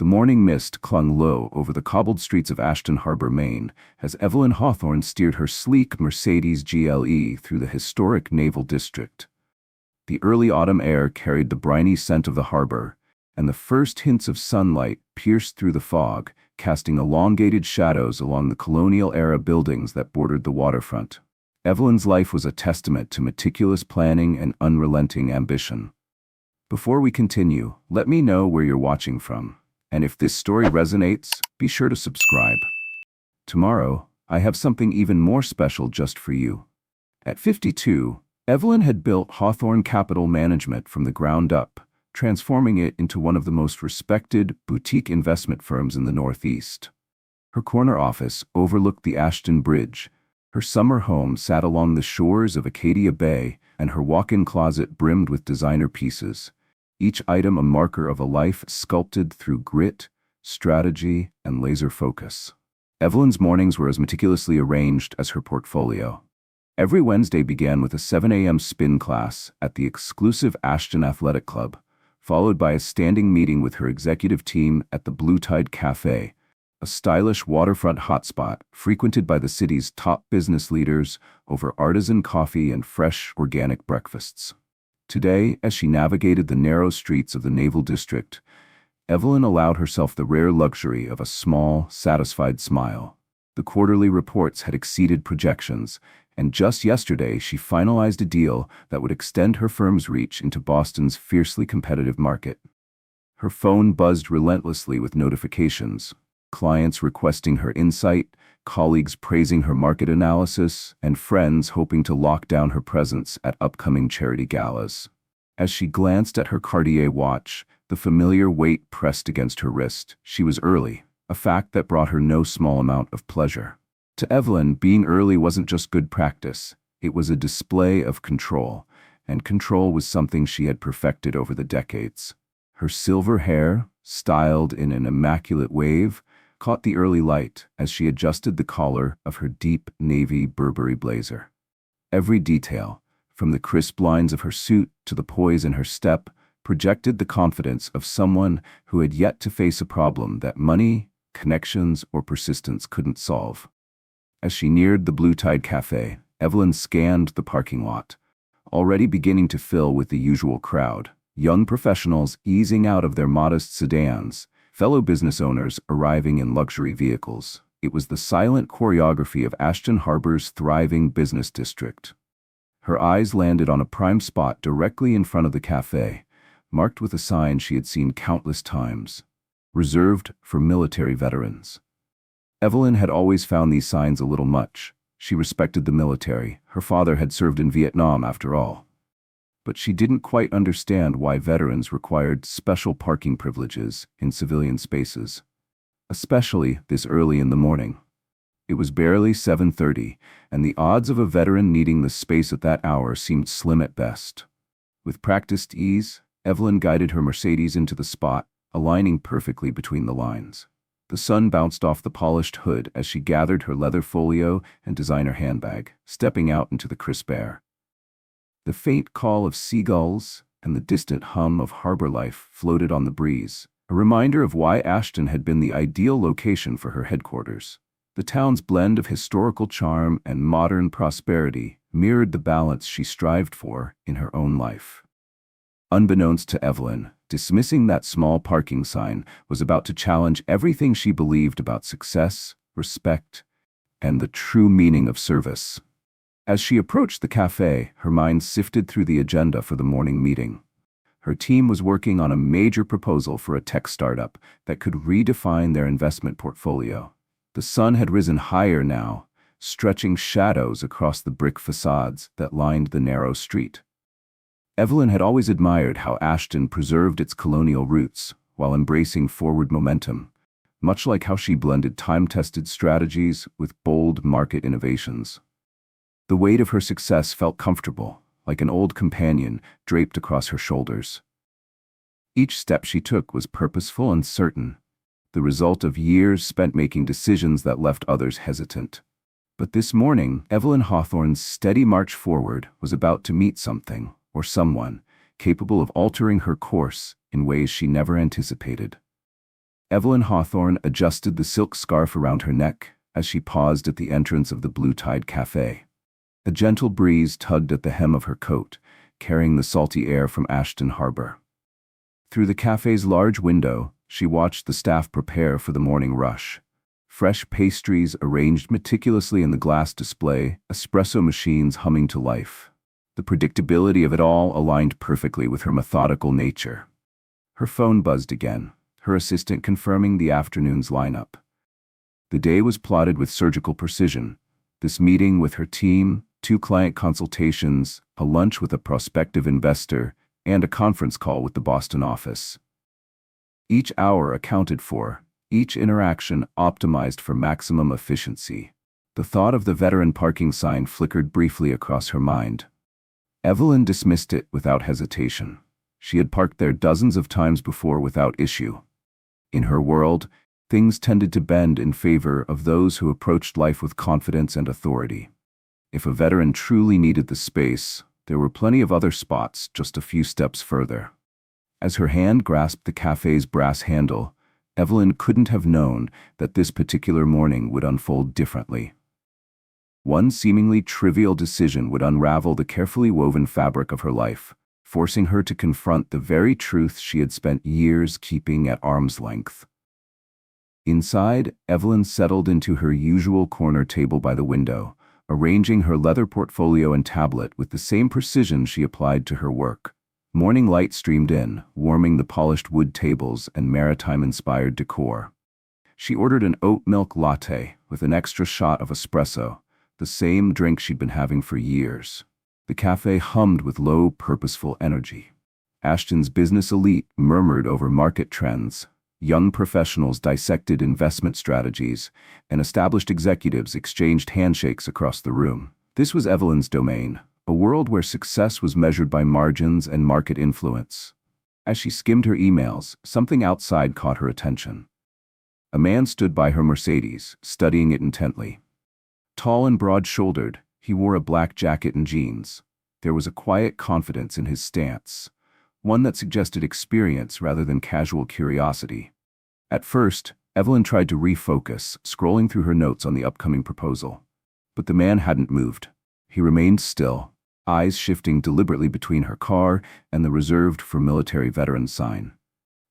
The morning mist clung low over the cobbled streets of Ashton Harbor, Maine, as Evelyn Hawthorne steered her sleek Mercedes GLE through the historic Naval District. The early autumn air carried the briny scent of the harbor, and the first hints of sunlight pierced through the fog, casting elongated shadows along the colonial-era buildings that bordered the waterfront. Evelyn's life was a testament to meticulous planning and unrelenting ambition. Before we continue, let me know where you're watching from, and if this story resonates, be sure to subscribe. Tomorrow, I have something even more special just for you. At 52, Evelyn had built Hawthorne Capital Management from the ground up, transforming it into one of the most respected boutique investment firms in the Northeast. Her corner office overlooked the Ashton Bridge, her summer home sat along the shores of Acadia Bay, and her walk-in closet brimmed with designer pieces, each item a marker of a life sculpted through grit, strategy, and laser focus. Evelyn's mornings were as meticulously arranged as her portfolio. Every Wednesday began with a 7 a.m. spin class at the exclusive Ashton Athletic Club, followed by a standing meeting with her executive team at the Blue Tide Cafe, a stylish waterfront hotspot frequented by the city's top business leaders over artisan coffee and fresh, organic breakfasts. Today, as she navigated the narrow streets of the Naval District, Evelyn allowed herself the rare luxury of a small, satisfied smile. The quarterly reports had exceeded projections, and just yesterday she finalized a deal that would extend her firm's reach into Boston's fiercely competitive market. Her phone buzzed relentlessly with notifications, clients requesting her insight, colleagues praising her market analysis, and friends hoping to lock down her presence at upcoming charity galas. As she glanced at her Cartier watch, the familiar weight pressed against her wrist. She was early, a fact that brought her no small amount of pleasure. To Evelyn, being early wasn't just good practice, it was a display of control, and control was something she had perfected over the decades. Her silver hair, styled in an immaculate wave, caught the early light as she adjusted the collar of her deep navy Burberry blazer. Every detail, from the crisp lines of her suit to the poise in her step, projected the confidence of someone who had yet to face a problem that money, connections, or persistence couldn't solve. As she neared the Blue Tide Cafe, Evelyn scanned the parking lot, already beginning to fill with the usual crowd, young professionals easing out of their modest sedans, fellow business owners arriving in luxury vehicles. It was the silent choreography of Ashton Harbor's thriving business district. Her eyes landed on a prime spot directly in front of the cafe, marked with a sign she had seen countless times, reserved for military veterans. Evelyn had always found these signs a little much. She respected the military. Her father had served in Vietnam, after all. But she didn't quite understand why veterans required special parking privileges in civilian spaces, especially this early in the morning. It was barely 7:30, and the odds of a veteran needing the space at that hour seemed slim at best. With practiced ease, Evelyn guided her Mercedes into the spot, aligning perfectly between the lines. The sun bounced off the polished hood as she gathered her leather folio and designer handbag, stepping out into the crisp air. The faint call of seagulls and the distant hum of harbor life floated on the breeze, a reminder of why Ashton had been the ideal location for her headquarters. The town's blend of historical charm and modern prosperity mirrored the balance she strived for in her own life. Unbeknownst to Evelyn, dismissing that small parking sign was about to challenge everything she believed about success, respect, and the true meaning of service. As she approached the cafe, her mind sifted through the agenda for the morning meeting. Her team was working on a major proposal for a tech startup that could redefine their investment portfolio. The sun had risen higher now, stretching shadows across the brick facades that lined the narrow street. Evelyn had always admired how Ashton preserved its colonial roots while embracing forward momentum, much like how she blended time-tested strategies with bold market innovations. The weight of her success felt comfortable, like an old companion draped across her shoulders. Each step she took was purposeful and certain, the result of years spent making decisions that left others hesitant. But this morning, Evelyn Hawthorne's steady march forward was about to meet something, or someone, capable of altering her course in ways she never anticipated. Evelyn Hawthorne adjusted the silk scarf around her neck as she paused at the entrance of the Blue Tide Cafe. A gentle breeze tugged at the hem of her coat, carrying the salty air from Ashton Harbor. Through the cafe's large window, she watched the staff prepare for the morning rush. Fresh pastries arranged meticulously in the glass display, espresso machines humming to life. The predictability of it all aligned perfectly with her methodical nature. Her phone buzzed again, her assistant confirming the afternoon's lineup. The day was plotted with surgical precision. This meeting with her team, 2 client consultations, a lunch with a prospective investor, and a conference call with the Boston office. Each hour accounted for, each interaction optimized for maximum efficiency. The thought of the veteran parking sign flickered briefly across her mind. Evelyn dismissed it without hesitation. She had parked there dozens of times before without issue. In her world, things tended to bend in favor of those who approached life with confidence and authority. If a veteran truly needed the space, there were plenty of other spots just a few steps further. As her hand grasped the cafe's brass handle, Evelyn couldn't have known that this particular morning would unfold differently. One seemingly trivial decision would unravel the carefully woven fabric of her life, forcing her to confront the very truth she had spent years keeping at arm's length. Inside, Evelyn settled into her usual corner table by the window, arranging her leather portfolio and tablet with the same precision she applied to her work. Morning light streamed in, warming the polished wood tables and maritime-inspired decor. She ordered an oat milk latte with an extra shot of espresso, the same drink she'd been having for years. The cafe hummed with low, purposeful energy. Ashton's business elite murmured over market trends. Young professionals dissected investment strategies, and established executives exchanged handshakes across the room. This was Evelyn's domain, a world where success was measured by margins and market influence. As she skimmed her emails, something outside caught her attention. A man stood by her Mercedes, studying it intently. Tall and broad-shouldered, he wore a black jacket and jeans. There was a quiet confidence in his stance, one that suggested experience rather than casual curiosity. At first, Evelyn tried to refocus, scrolling through her notes on the upcoming proposal. But the man hadn't moved. He remained still, eyes shifting deliberately between her car and the reserved for military veterans sign.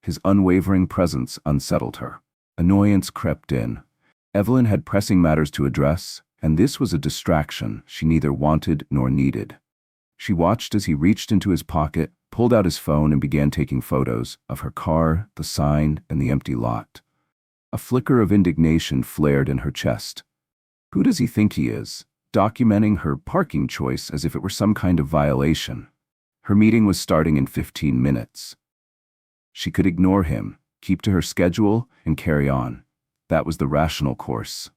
His unwavering presence unsettled her. Annoyance crept in. Evelyn had pressing matters to address, and this was a distraction she neither wanted nor needed. She watched as he reached into his pocket, pulled out his phone and began taking photos of her car, the sign, and the empty lot. A flicker of indignation flared in her chest. Who does he think he is, documenting her parking choice as if it were some kind of violation? Her meeting was starting in 15 minutes. She could ignore him, keep to her schedule, and carry on. That was the rational course.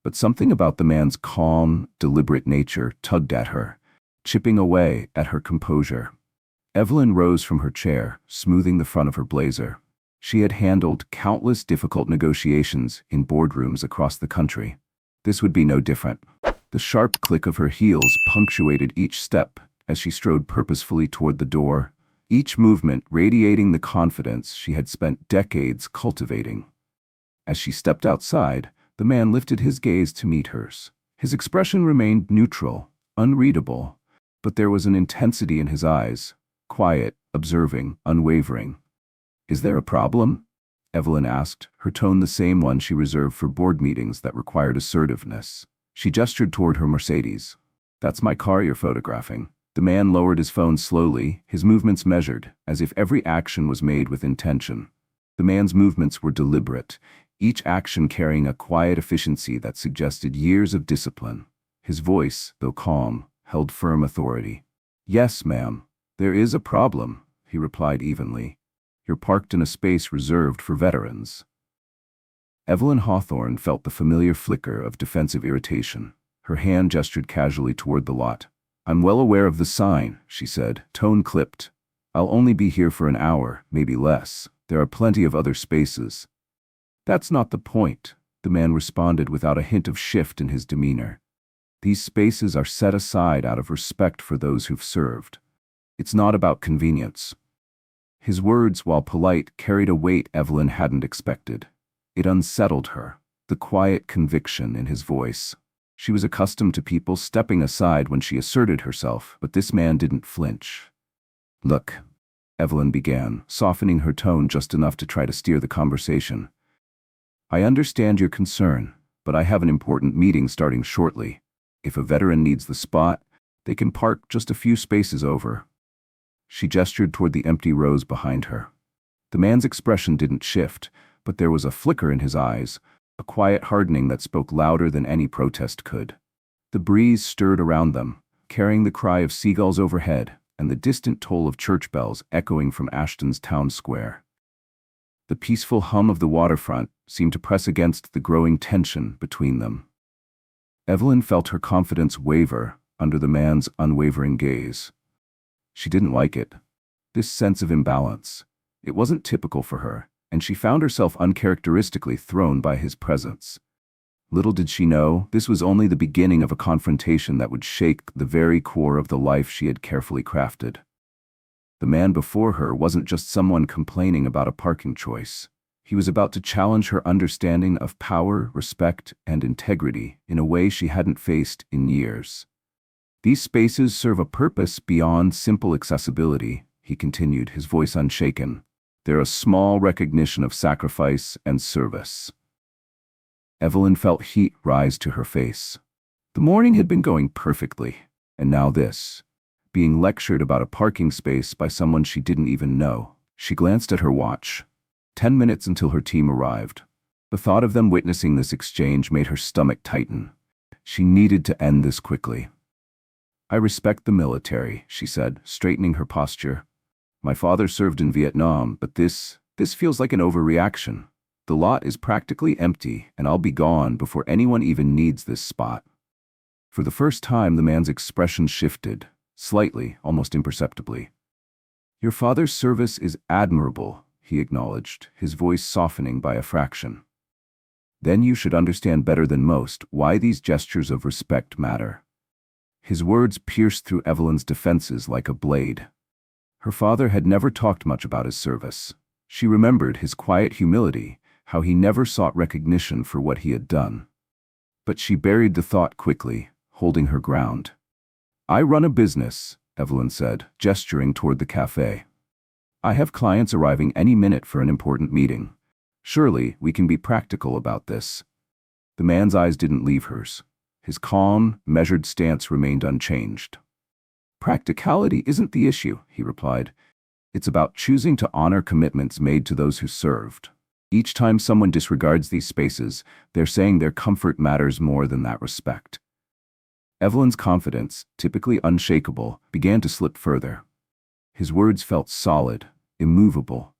But something about the man's calm, deliberate nature tugged at her, chipping away at her composure. Evelyn rose from her chair, smoothing the front of her blazer. She had handled countless difficult negotiations in boardrooms across the country. This would be no different. The sharp click of her heels punctuated each step as she strode purposefully toward the door, each movement radiating the confidence she had spent decades cultivating. As she stepped outside, the man lifted his gaze to meet hers. His expression remained neutral, unreadable, but there was an intensity in his eyes, quiet, observing, unwavering. "Is there a problem?" Evelyn asked, her tone the same one she reserved for board meetings that required assertiveness. She gestured toward her Mercedes. "That's my car you're photographing." The man lowered his phone slowly, his movements measured, as if every action was made with intention. The man's movements were deliberate, each action carrying a quiet efficiency that suggested years of discipline. His voice, though calm, held firm authority. "Yes, ma'am. There is a problem," he replied evenly. "You're parked in a space reserved for veterans." Evelyn Hawthorne felt the familiar flicker of defensive irritation. Her hand gestured casually toward the lot. "I'm well aware of the sign," she said, tone clipped. "I'll only be here for an hour, maybe less. There are plenty of other spaces." "That's not the point," the man responded without a hint of shift in his demeanor. "These spaces are set aside out of respect for those who've served. It's not about convenience." His words, while polite, carried a weight Evelyn hadn't expected. It unsettled her, the quiet conviction in his voice. She was accustomed to people stepping aside when she asserted herself, but this man didn't flinch. "Look," Evelyn began, softening her tone just enough to try to steer the conversation. "I understand your concern, but I have an important meeting starting shortly. If a veteran needs the spot, they can park just a few spaces over." She gestured toward the empty rows behind her. The man's expression didn't shift, but there was a flicker in his eyes, a quiet hardening that spoke louder than any protest could. The breeze stirred around them, carrying the cry of seagulls overhead and the distant toll of church bells echoing from Ashton's town square. The peaceful hum of the waterfront seemed to press against the growing tension between them. Evelyn felt her confidence waver under the man's unwavering gaze. She didn't like it. This sense of imbalance. It wasn't typical for her, and she found herself uncharacteristically thrown by his presence. Little did she know, this was only the beginning of a confrontation that would shake the very core of the life she had carefully crafted. The man before her wasn't just someone complaining about a parking choice. He was about to challenge her understanding of power, respect, and integrity in a way she hadn't faced in years. "These spaces serve a purpose beyond simple accessibility," he continued, his voice unshaken. "They're a small recognition of sacrifice and service." Evelyn felt heat rise to her face. The morning had been going perfectly, and now this. Being lectured about a parking space by someone she didn't even know. She glanced at her watch. 10 minutes until her team arrived. The thought of them witnessing this exchange made her stomach tighten. She needed to end this quickly. "I respect the military," she said, straightening her posture. "My father served in Vietnam, but this feels like an overreaction. The lot is practically empty, and I'll be gone before anyone even needs this spot." For the first time, the man's expression shifted, slightly, almost imperceptibly. "Your father's service is admirable," he acknowledged, his voice softening by a fraction. "Then you should understand better than most why these gestures of respect matter." His words pierced through Evelyn's defenses like a blade. Her father had never talked much about his service. She remembered his quiet humility, how he never sought recognition for what he had done. But she buried the thought quickly, holding her ground. "I run a business," Evelyn said, gesturing toward the cafe. "I have clients arriving any minute for an important meeting. Surely we can be practical about this." The man's eyes didn't leave hers. His calm, measured stance remained unchanged. "Practicality isn't the issue," he replied. "It's about choosing to honor commitments made to those who served. Each time someone disregards these spaces, they're saying their comfort matters more than that respect." Evelyn's confidence, typically unshakable, began to slip further. His words felt solid, immovable.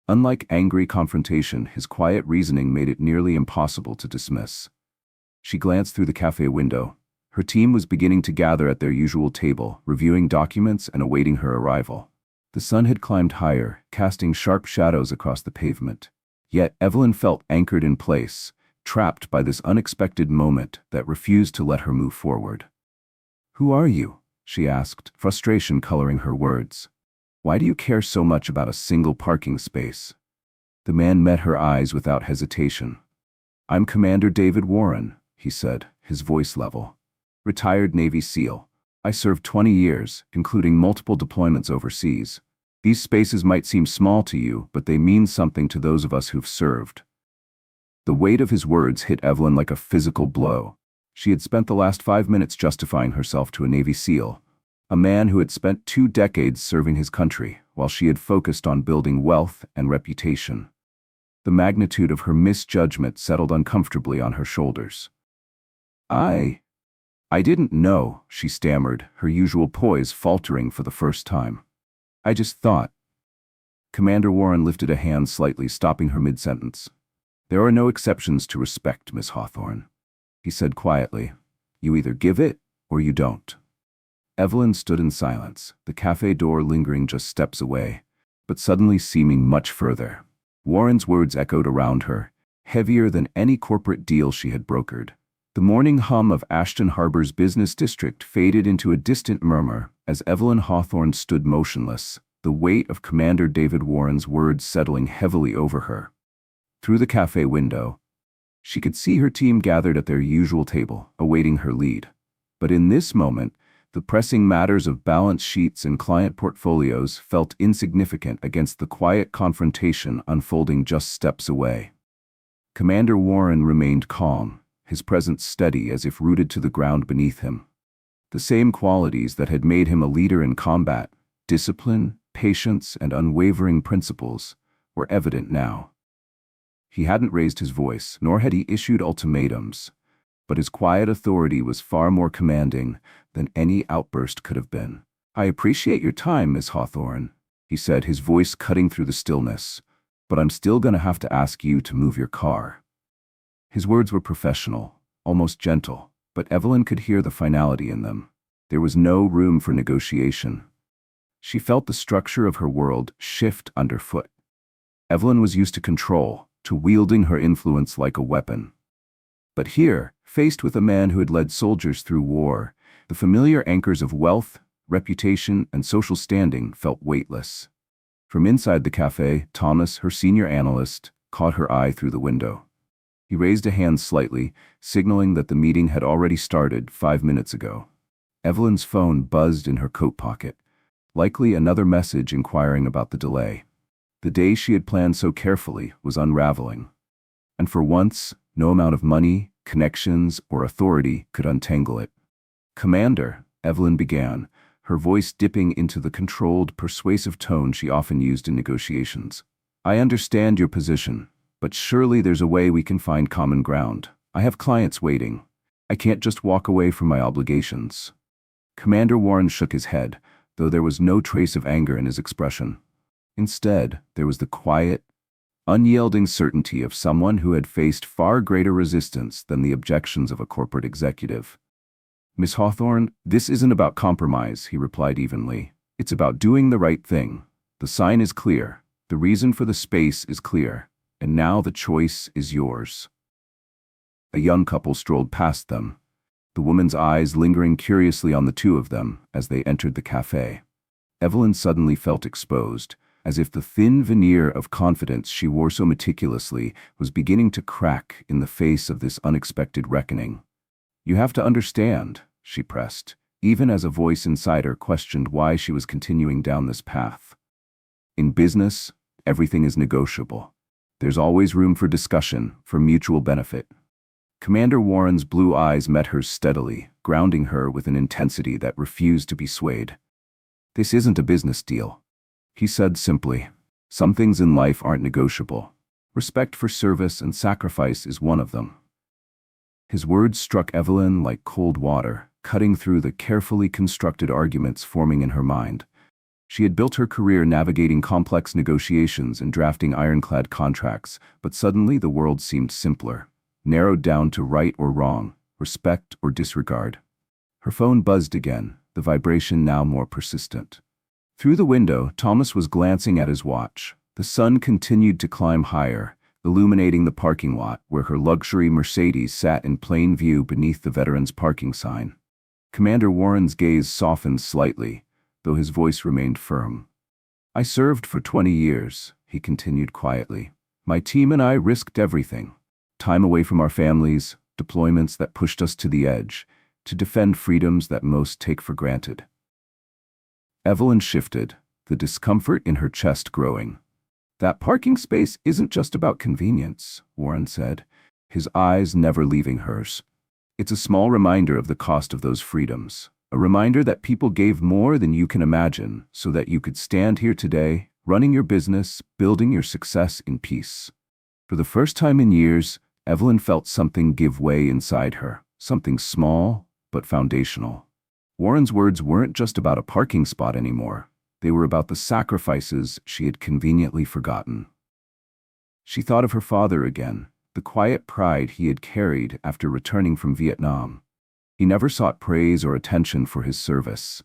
Unlike angry confrontation, his quiet reasoning made it nearly impossible to dismiss. She glanced through the cafe window. Her team was beginning to gather at their usual table, reviewing documents and awaiting her arrival. The sun had climbed higher, casting sharp shadows across the pavement. Yet Evelyn felt anchored in place, trapped by this unexpected moment that refused to let her move forward. "Who are you?" she asked, frustration coloring her words. "Why do you care so much about a single parking space?" The man met her eyes without hesitation. "I'm Commander David Warren," he said, his voice level. "Retired Navy SEAL. I served 20 years, including multiple deployments overseas. These spaces might seem small to you, but they mean something to those of us who've served." The weight of his words hit Evelyn like a physical blow. She had spent the last 5 minutes justifying herself to a Navy SEAL, a man who had spent 2 decades serving his country, while she had focused on building wealth and reputation. The magnitude of her misjudgment settled uncomfortably on her shoulders. I didn't know," she stammered, her usual poise faltering for the first time. "I just thought." Commander Warren lifted a hand slightly, stopping her mid-sentence. "There are no exceptions to respect, Miss Hawthorne," he said quietly. "You either give it or you don't." Evelyn stood in silence, the cafe door lingering just steps away, but suddenly seeming much further. Warren's words echoed around her, heavier than any corporate deal she had brokered. The morning hum of Ashton Harbor's business district faded into a distant murmur as Evelyn Hawthorne stood motionless, the weight of Commander David Warren's words settling heavily over her. Through the cafe window, she could see her team gathered at their usual table, awaiting her lead. But in this moment, the pressing matters of balance sheets and client portfolios felt insignificant against the quiet confrontation unfolding just steps away. Commander Warren remained calm, his presence steady as if rooted to the ground beneath him. The same qualities that had made him a leader in combat, discipline, patience, and unwavering principles, were evident now. He hadn't raised his voice, nor had he issued ultimatums, but his quiet authority was far more commanding than any outburst could have been. "I appreciate your time, Miss Hawthorne," he said, his voice cutting through the stillness, "but I'm still going to have to ask you to move your car." His words were professional, almost gentle, but Evelyn could hear the finality in them. There was no room for negotiation. She felt the structure of her world shift underfoot. Evelyn was used to control, to wielding her influence like a weapon. But here, faced with a man who had led soldiers through war, the familiar anchors of wealth, reputation, and social standing felt weightless. From inside the cafe, Thomas, her senior analyst, caught her eye through the window. He raised a hand slightly, signaling that the meeting had already started 5 minutes ago. Evelyn's phone buzzed in her coat pocket, likely another message inquiring about the delay. The day she had planned so carefully was unraveling. And for once, no amount of money, connections, or authority could untangle it. "Commander," Evelyn began, her voice dipping into the controlled, persuasive tone she often used in negotiations. "I understand your position, but surely there's a way we can find common ground. I have clients waiting. I can't just walk away from my obligations." Commander Warren shook his head, though there was no trace of anger in his expression. Instead, there was the quiet, unyielding certainty of someone who had faced far greater resistance than the objections of a corporate executive. "Miss Hawthorne, this isn't about compromise," he replied evenly. "It's about doing the right thing. The sign is clear, the reason for the space is clear, and now the choice is yours." A young couple strolled past them, the woman's eyes lingering curiously on the two of them as they entered the cafe. Evelyn suddenly felt exposed, as if the thin veneer of confidence she wore so meticulously was beginning to crack in the face of this unexpected reckoning. "You have to understand," she pressed, even as a voice inside her questioned why she was continuing down this path. "In business, everything is negotiable. There's always room for discussion, for mutual benefit." Commander Warren's blue eyes met hers steadily, grounding her with an intensity that refused to be swayed. "This isn't a business deal," he said simply. "Some things in life aren't negotiable. Respect for service and sacrifice is one of them." His words struck Evelyn like cold water, cutting through the carefully constructed arguments forming in her mind. She had built her career navigating complex negotiations and drafting ironclad contracts, but suddenly the world seemed simpler, narrowed down to right or wrong, respect or disregard. Her phone buzzed again, the vibration now more persistent. Through the window, Thomas was glancing at his watch. The sun continued to climb higher, illuminating the parking lot where her luxury Mercedes sat in plain view beneath the veteran's parking sign. Commander Warren's gaze softened slightly, though his voice remained firm. "I served for 20 years, he continued quietly. "My team and I risked everything. Time away from our families, deployments that pushed us to the edge, to defend freedoms that most take for granted." Evelyn shifted, the discomfort in her chest growing. "That parking space isn't just about convenience," Warren said, his eyes never leaving hers. "It's a small reminder of the cost of those freedoms, a reminder that people gave more than you can imagine so that you could stand here today, running your business, building your success in peace." For the first time in years, Evelyn felt something give way inside her, something small but foundational. Warren's words weren't just about a parking spot anymore. They were about the sacrifices she had conveniently forgotten. She thought of her father again, the quiet pride he had carried after returning from Vietnam. He never sought praise or attention for his service,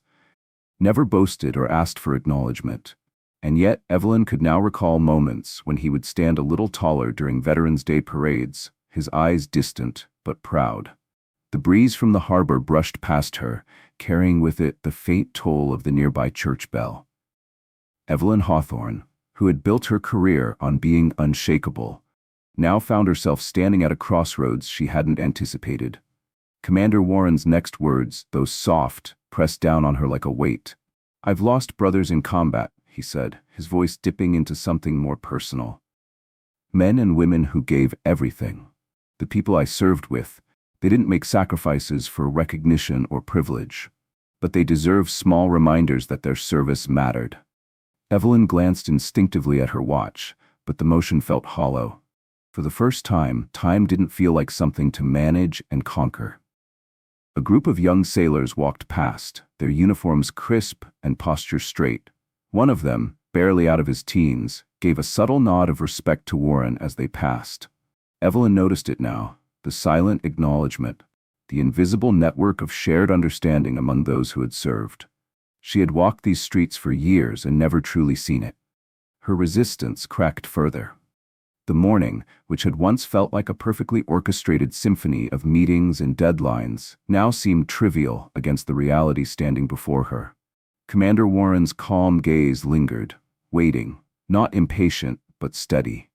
never boasted or asked for acknowledgement. And yet Evelyn could now recall moments when he would stand a little taller during Veterans Day parades, his eyes distant but proud. The breeze from the harbor brushed past her, carrying with it the faint toll of the nearby church bell. Evelyn Hawthorne, who had built her career on being unshakable, now found herself standing at a crossroads she hadn't anticipated. Commander Warren's next words, though soft, pressed down on her like a weight. "I've lost brothers in combat," he said, his voice dipping into something more personal. "Men and women who gave everything. The people I served with, they didn't make sacrifices for recognition or privilege, but they deserve small reminders that their service mattered." Evelyn glanced instinctively at her watch, but the motion felt hollow. For the first time, time didn't feel like something to manage and conquer. A group of young sailors walked past, their uniforms crisp and posture straight. One of them, barely out of his teens, gave a subtle nod of respect to Warren as they passed. Evelyn noticed it now, the silent acknowledgement, the invisible network of shared understanding among those who had served. She had walked these streets for years and never truly seen it. Her resistance cracked further. The morning, which had once felt like a perfectly orchestrated symphony of meetings and deadlines, now seemed trivial against the reality standing before her. Commander Warren's calm gaze lingered, waiting, not impatient, but steady.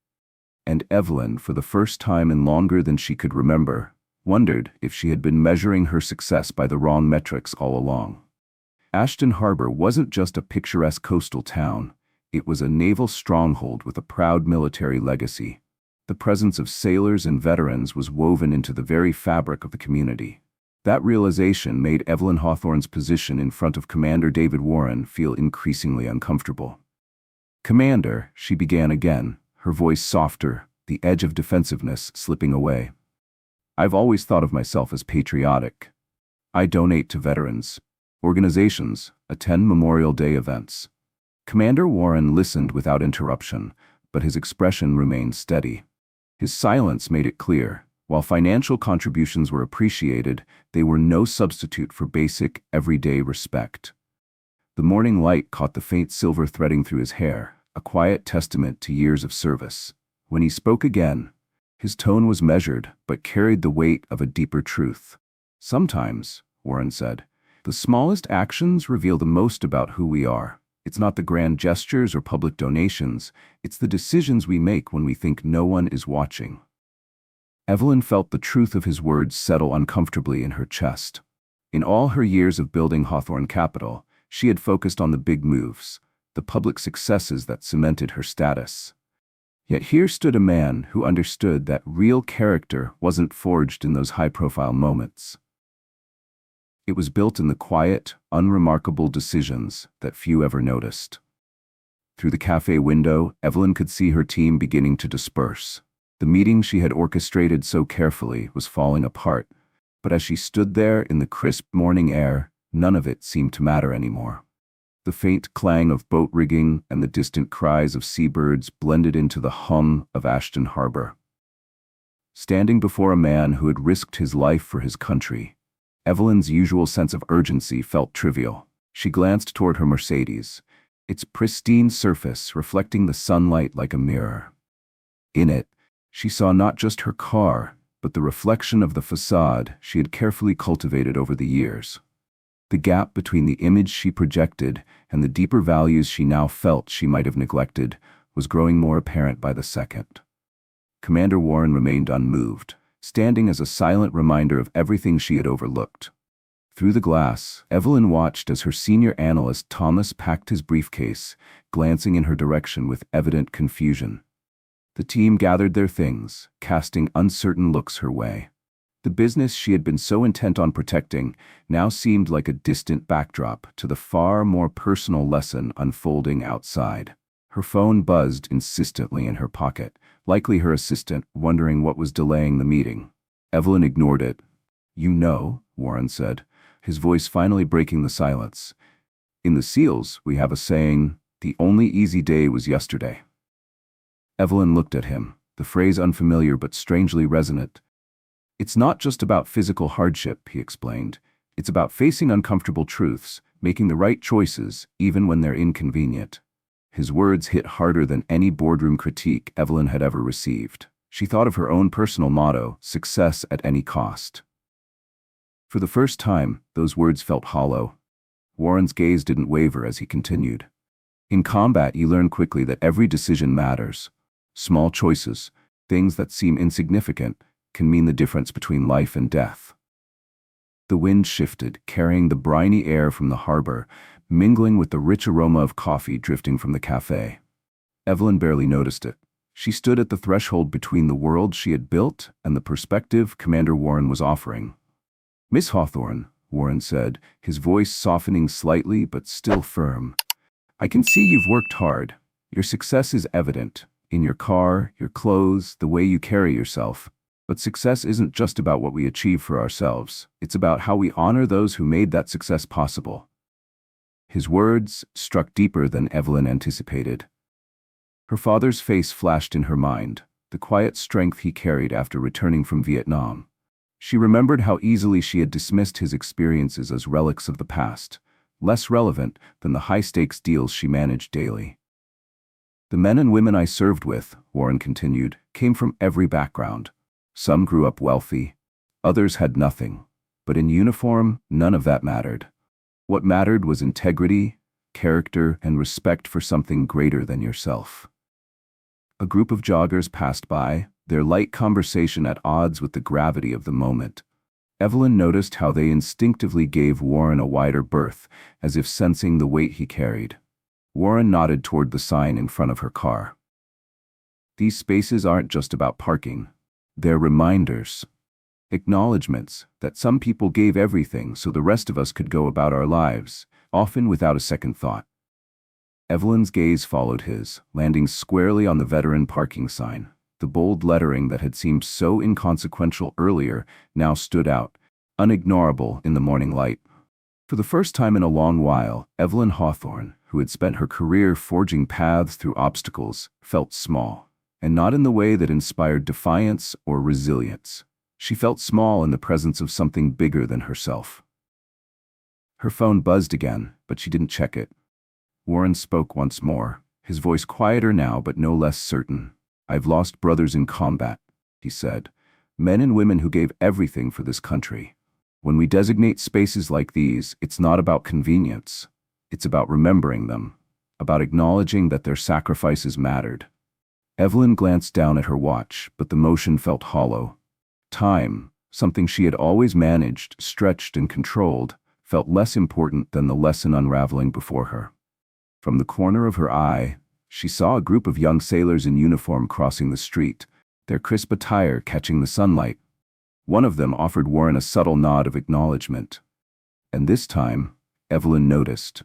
And Evelyn, for the first time in longer than she could remember, wondered if she had been measuring her success by the wrong metrics all along. Ashton Harbor wasn't just a picturesque coastal town. It was a naval stronghold with a proud military legacy. The presence of sailors and veterans was woven into the very fabric of the community. That realization made Evelyn Hawthorne's position in front of Commander David Warren feel increasingly uncomfortable. "Commander," she began again, her voice softer, the edge of defensiveness slipping away. "I've always thought of myself as patriotic. I donate to veterans, organizations, attend Memorial Day events." Commander Warren listened without interruption, but his expression remained steady. His silence made it clear, while financial contributions were appreciated, they were no substitute for basic, everyday respect. The morning light caught the faint silver threading through his hair, a quiet testament to years of service. When he spoke again, his tone was measured but carried the weight of a deeper truth. "Sometimes," Warren said, "the smallest actions reveal the most about who we are. It's not the grand gestures or public donations, it's the decisions we make when we think no one is watching." Evelyn felt the truth of his words settle uncomfortably in her chest. In all her years of building Hawthorne Capital, she had focused on the big moves, the public successes that cemented her status. Yet here stood a man who understood that real character wasn't forged in those high-profile moments. It was built in the quiet, unremarkable decisions that few ever noticed. Through the cafe window, Evelyn could see her team beginning to disperse. The meeting she had orchestrated so carefully was falling apart, but as she stood there in the crisp morning air, none of it seemed to matter anymore. The faint clang of boat rigging and the distant cries of seabirds blended into the hum of Ashton Harbor. Standing before a man who had risked his life for his country, Evelyn's usual sense of urgency felt trivial. She glanced toward her Mercedes, its pristine surface reflecting the sunlight like a mirror. In it, she saw not just her car, but the reflection of the facade she had carefully cultivated over the years. The gap between the image she projected and the deeper values she now felt she might have neglected was growing more apparent by the second. Commander Warren remained unmoved, standing as a silent reminder of everything she had overlooked. Through the glass, Evelyn watched as her senior analyst Thomas packed his briefcase, glancing in her direction with evident confusion. The team gathered their things, casting uncertain looks her way. The business she had been so intent on protecting now seemed like a distant backdrop to the far more personal lesson unfolding outside. Her phone buzzed insistently in her pocket, likely her assistant wondering what was delaying the meeting. Evelyn ignored it. "You know," Warren said, his voice finally breaking the silence. "In the SEALs, we have a saying, 'The only easy day was yesterday.'" Evelyn looked at him, the phrase unfamiliar but strangely resonant. "It's not just about physical hardship," he explained. "It's about facing uncomfortable truths, making the right choices, even when they're inconvenient." His words hit harder than any boardroom critique Evelyn had ever received. She thought of her own personal motto, success at any cost. For the first time, those words felt hollow. Warren's gaze didn't waver as he continued. In combat, you learn quickly that every decision matters. Small choices, things that seem insignificant, can mean the difference between life and death. The wind shifted, carrying the briny air from the harbor, mingling with the rich aroma of coffee drifting from the cafe. Evelyn barely noticed it. She stood at the threshold between the world she had built and the perspective Commander Warren was offering. "Miss Hawthorne," Warren said, his voice softening slightly but still firm, "I can see you've worked hard. Your success is evident, in your car, your clothes, the way you carry yourself. But success isn't just about what we achieve for ourselves. It's about how we honor those who made that success possible." His words struck deeper than Evelyn anticipated. Her father's face flashed in her mind, the quiet strength he carried after returning from Vietnam. She remembered how easily she had dismissed his experiences as relics of the past, less relevant than the high-stakes deals she managed daily. "The men and women I served with," Warren continued, "came from every background. Some grew up wealthy, others had nothing, but in uniform, none of that mattered. What mattered was integrity, character, and respect for something greater than yourself." A group of joggers passed by, their light conversation at odds with the gravity of the moment. Evelyn noticed how they instinctively gave Warren a wider berth, as if sensing the weight he carried. Warren nodded toward the sign in front of her car. "These spaces aren't just about parking. They're reminders. Acknowledgements that some people gave everything so the rest of us could go about our lives, often without a second thought." Evelyn's gaze followed his, landing squarely on the veteran parking sign. The bold lettering that had seemed so inconsequential earlier now stood out, unignorable in the morning light. For the first time in a long while, Evelyn Hawthorne, who had spent her career forging paths through obstacles, felt small, and not in the way that inspired defiance or resilience. She felt small in the presence of something bigger than herself. Her phone buzzed again, but she didn't check it. Warren spoke once more, his voice quieter now but no less certain. "I've lost brothers in combat," he said, "men and women who gave everything for this country. When we designate spaces like these, it's not about convenience. It's about remembering them, about acknowledging that their sacrifices mattered." Evelyn glanced down at her watch, but the motion felt hollow. Time, something she had always managed, stretched, and controlled, felt less important than the lesson unraveling before her. From the corner of her eye, she saw a group of young sailors in uniform crossing the street, their crisp attire catching the sunlight. One of them offered Warren a subtle nod of acknowledgement. And this time, Evelyn noticed.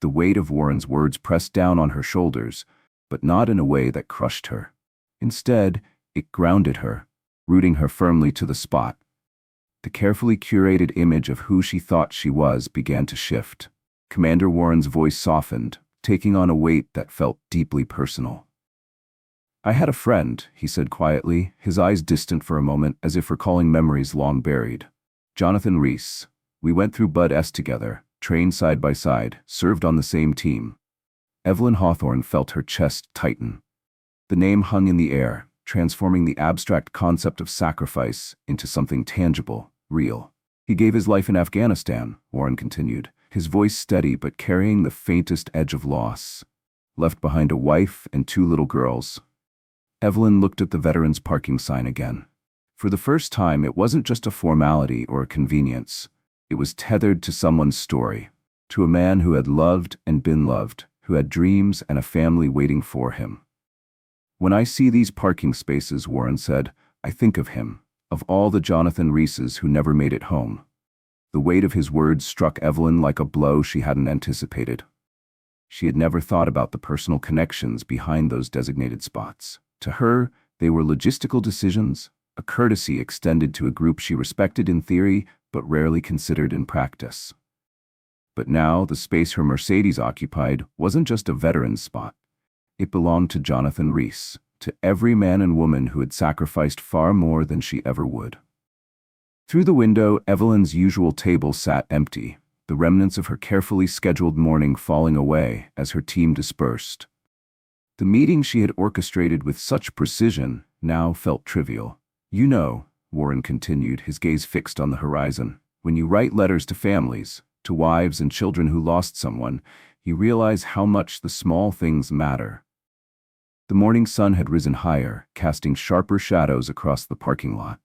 The weight of Warren's words pressed down on her shoulders, but not in a way that crushed her. Instead, it grounded her, rooting her firmly to the spot. The carefully curated image of who she thought she was began to shift. Commander Warren's voice softened, taking on a weight that felt deeply personal. "I had a friend," he said quietly, his eyes distant for a moment as if recalling memories long buried. "Jonathan Rees. We went through Bud S together, trained side by side, served on the same team." Evelyn Hawthorne felt her chest tighten. The name hung in the air, transforming the abstract concept of sacrifice into something tangible, real. "He gave his life in Afghanistan," Warren continued, his voice steady but carrying the faintest edge of loss. "Left behind a wife and 2 little girls." Evelyn looked at the veterans' parking sign again. For the first time, it wasn't just a formality or a convenience. It was tethered to someone's story, to a man who had loved and been loved, who had dreams and a family waiting for him. "When I see these parking spaces," Warren said, "I think of him, of all the Jonathan Reeses who never made it home." The weight of his words struck Evelyn like a blow she hadn't anticipated. She had never thought about the personal connections behind those designated spots. To her, they were logistical decisions, a courtesy extended to a group she respected in theory but rarely considered in practice. But now, the space her Mercedes occupied wasn't just a veteran's spot. It belonged to Jonathan Rees, to every man and woman who had sacrificed far more than she ever would. Through the window, Evelyn's usual table sat empty, the remnants of her carefully scheduled morning falling away as her team dispersed. The meeting she had orchestrated with such precision now felt trivial. "You know," Warren continued, his gaze fixed on the horizon, "when you write letters to families, to wives and children who lost someone, You realize how much the small things matter. The morning sun had risen higher, casting sharper shadows across the parking lot.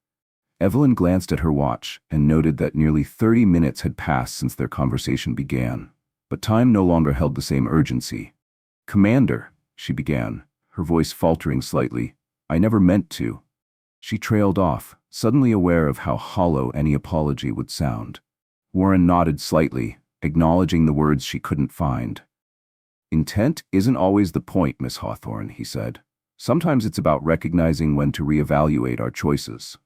Evelyn glanced at her watch and noted that nearly 30 minutes had passed since their conversation began. But time no longer held the same urgency. "Commander," she began, her voice faltering slightly, "I never meant to." She trailed off, suddenly aware of how hollow any apology would sound. Warren nodded slightly, acknowledging the words she couldn't find. "Intent isn't always the point, Miss Hawthorne," he said. "Sometimes it's about recognizing when to reevaluate our choices."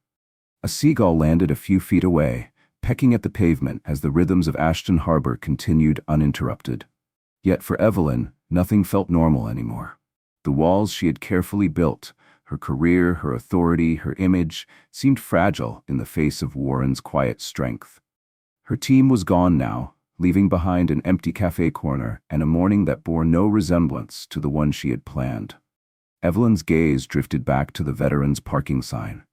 A seagull landed a few feet away, pecking at the pavement as the rhythms of Ashton Harbor continued uninterrupted. Yet for Evelyn, nothing felt normal anymore. The walls she had carefully built, her career, her authority, her image, seemed fragile in the face of Warren's quiet strength. Her team was gone now, leaving behind an empty cafe corner and a morning that bore no resemblance to the one she had planned. Evelyn's gaze drifted back to the veterans' parking sign,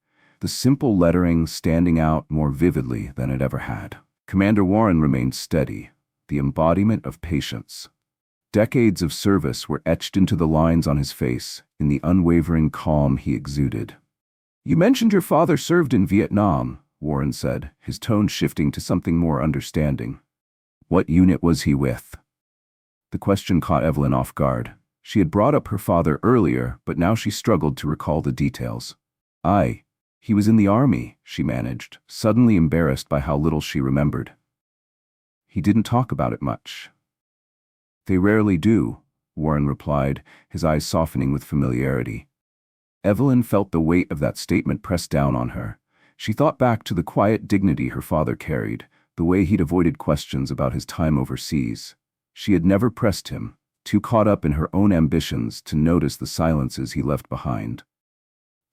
the simple lettering standing out more vividly than it ever had. Commander Warren remained steady, the embodiment of patience. Decades of service were etched into the lines on his face, in the unwavering calm he exuded. "You mentioned your father served in Vietnam," Warren said, his tone shifting to something more understanding. "What unit was he with?" The question caught Evelyn off guard. She had brought up her father earlier, but now she struggled to recall the details. He was in the army," she managed, suddenly embarrassed by how little she remembered. "He didn't talk about it much." "They rarely do," Warren replied, his eyes softening with familiarity. Evelyn felt the weight of that statement press down on her. She thought back to the quiet dignity her father carried, the way he'd avoided questions about his time overseas. She had never pressed him, too caught up in her own ambitions to notice the silences he left behind.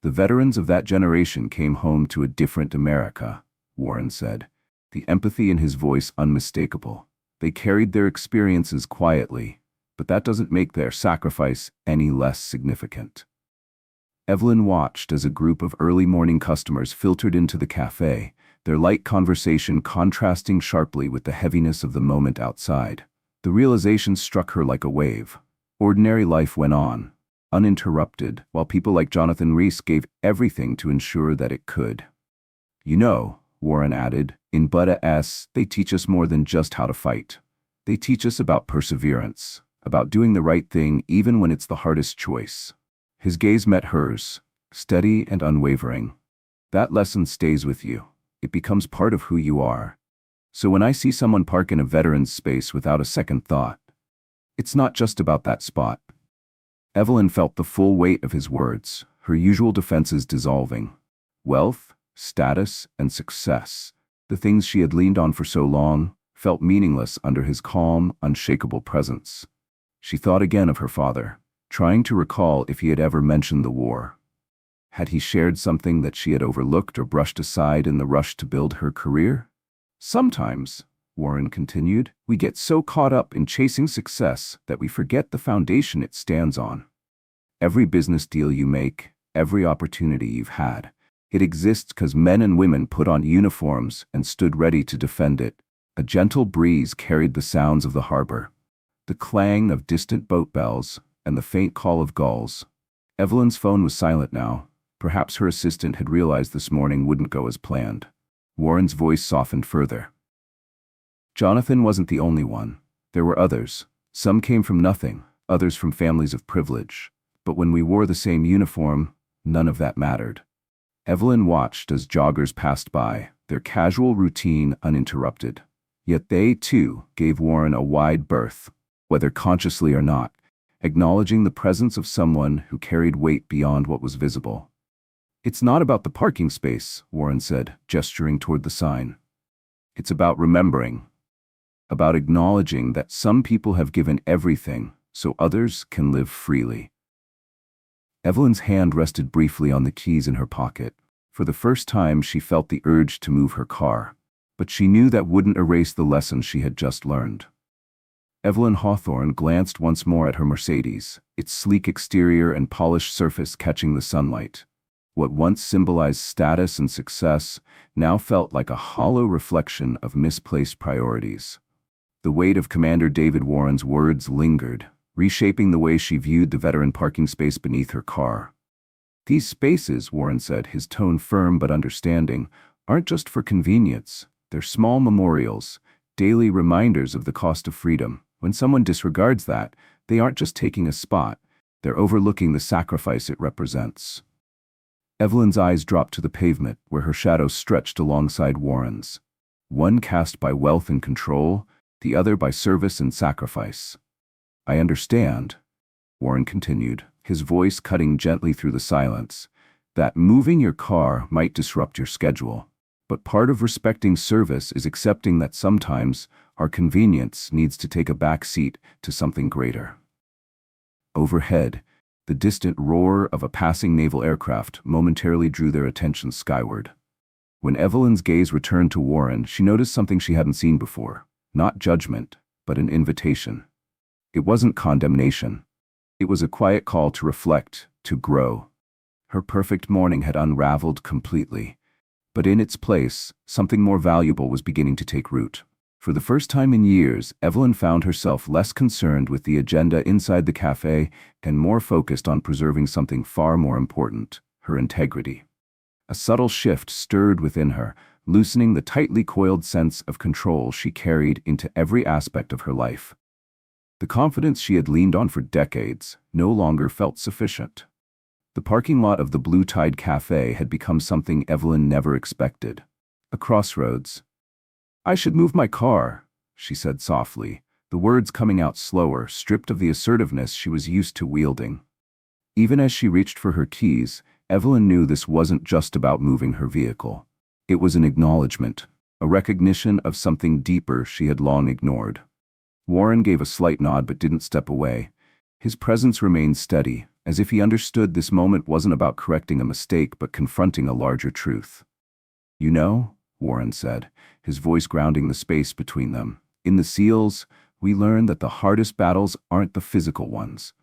"The veterans of that generation came home to a different America," Warren said, the empathy in his voice unmistakable. "They carried their experiences quietly, but that doesn't make their sacrifice any less significant." Evelyn watched as a group of early morning customers filtered into the cafe, their light conversation contrasting sharply with the heaviness of the moment outside. The realization struck her like a wave. Ordinary life went on, uninterrupted, while people like Jonathan Reese gave everything to ensure that it could. "You know," Warren added, "in Buddha S, they teach us more than just how to fight. They teach us about perseverance, about doing the right thing even when it's the hardest choice." His gaze met hers, steady and unwavering. "That lesson stays with you. It becomes part of who you are. So when I see someone park in a veteran's space without a second thought, it's not just about that spot." Evelyn felt the full weight of his words, her usual defenses dissolving. Wealth, status, and success, the things she had leaned on for so long, felt meaningless under his calm, unshakable presence. She thought again of her father, trying to recall if he had ever mentioned the war. Had he shared something that she had overlooked or brushed aside in the rush to build her career? "Sometimes," Warren continued, "we get so caught up in chasing success that we forget the foundation it stands on. Every business deal you make, every opportunity you've had, it exists because men and women put on uniforms and stood ready to defend it." A gentle breeze carried the sounds of the harbor, the clang of distant boat bells, and the faint call of gulls. Evelyn's phone was silent now. Perhaps her assistant had realized this morning wouldn't go as planned. Warren's voice softened further. "Jonathan wasn't the only one. There were others. Some came from nothing, others from families of privilege. But when we wore the same uniform, none of that mattered." Evelyn watched as joggers passed by, their casual routine uninterrupted. Yet they, too, gave Warren a wide berth, whether consciously or not, acknowledging the presence of someone who carried weight beyond what was visible. "It's not about the parking space," Warren said, gesturing toward the sign. "It's about remembering. About acknowledging that some people have given everything so others can live freely." Evelyn's hand rested briefly on the keys in her pocket. For the first time, she felt the urge to move her car, but she knew that wouldn't erase the lesson she had just learned. Evelyn Hawthorne glanced once more at her Mercedes, its sleek exterior and polished surface catching the sunlight. What once symbolized status and success now felt like a hollow reflection of misplaced priorities. The weight of Commander David Warren's words lingered, reshaping the way she viewed the veteran parking space beneath her car. These spaces, Warren said, his tone firm but understanding, aren't just for convenience. They're small memorials, daily reminders of the cost of freedom. When someone disregards that, they aren't just taking a spot, they're overlooking the sacrifice it represents. Evelyn's eyes dropped to the pavement, where her shadow stretched alongside Warren's. One cast by wealth and control, the other by service and sacrifice. I understand, Warren continued, his voice cutting gently through the silence, that moving your car might disrupt your schedule. But part of respecting service is accepting that sometimes our convenience needs to take a back seat to something greater. Overhead, the distant roar of a passing naval aircraft momentarily drew their attention skyward. When Evelyn's gaze returned to Warren, she noticed something she hadn't seen before. Not judgment, but an invitation. It wasn't condemnation. It was a quiet call to reflect, to grow. Her perfect morning had unraveled completely. But in its place, something more valuable was beginning to take root. For the first time in years, Evelyn found herself less concerned with the agenda inside the cafe and more focused on preserving something far more important, her integrity. A subtle shift stirred within her, loosening the tightly coiled sense of control she carried into every aspect of her life. The confidence she had leaned on for decades no longer felt sufficient. The parking lot of the Blue Tide Cafe had become something Evelyn never expected. A crossroads. I should move my car, she said softly, the words coming out slower, stripped of the assertiveness she was used to wielding. Even as she reached for her keys, Evelyn knew this wasn't just about moving her vehicle. It was an acknowledgement, a recognition of something deeper she had long ignored. Warren gave a slight nod but didn't step away. His presence remained steady, as if he understood this moment wasn't about correcting a mistake but confronting a larger truth. You know, Warren said, his voice grounding the space between them, in the SEALs, we learn that the hardest battles aren't the physical ones.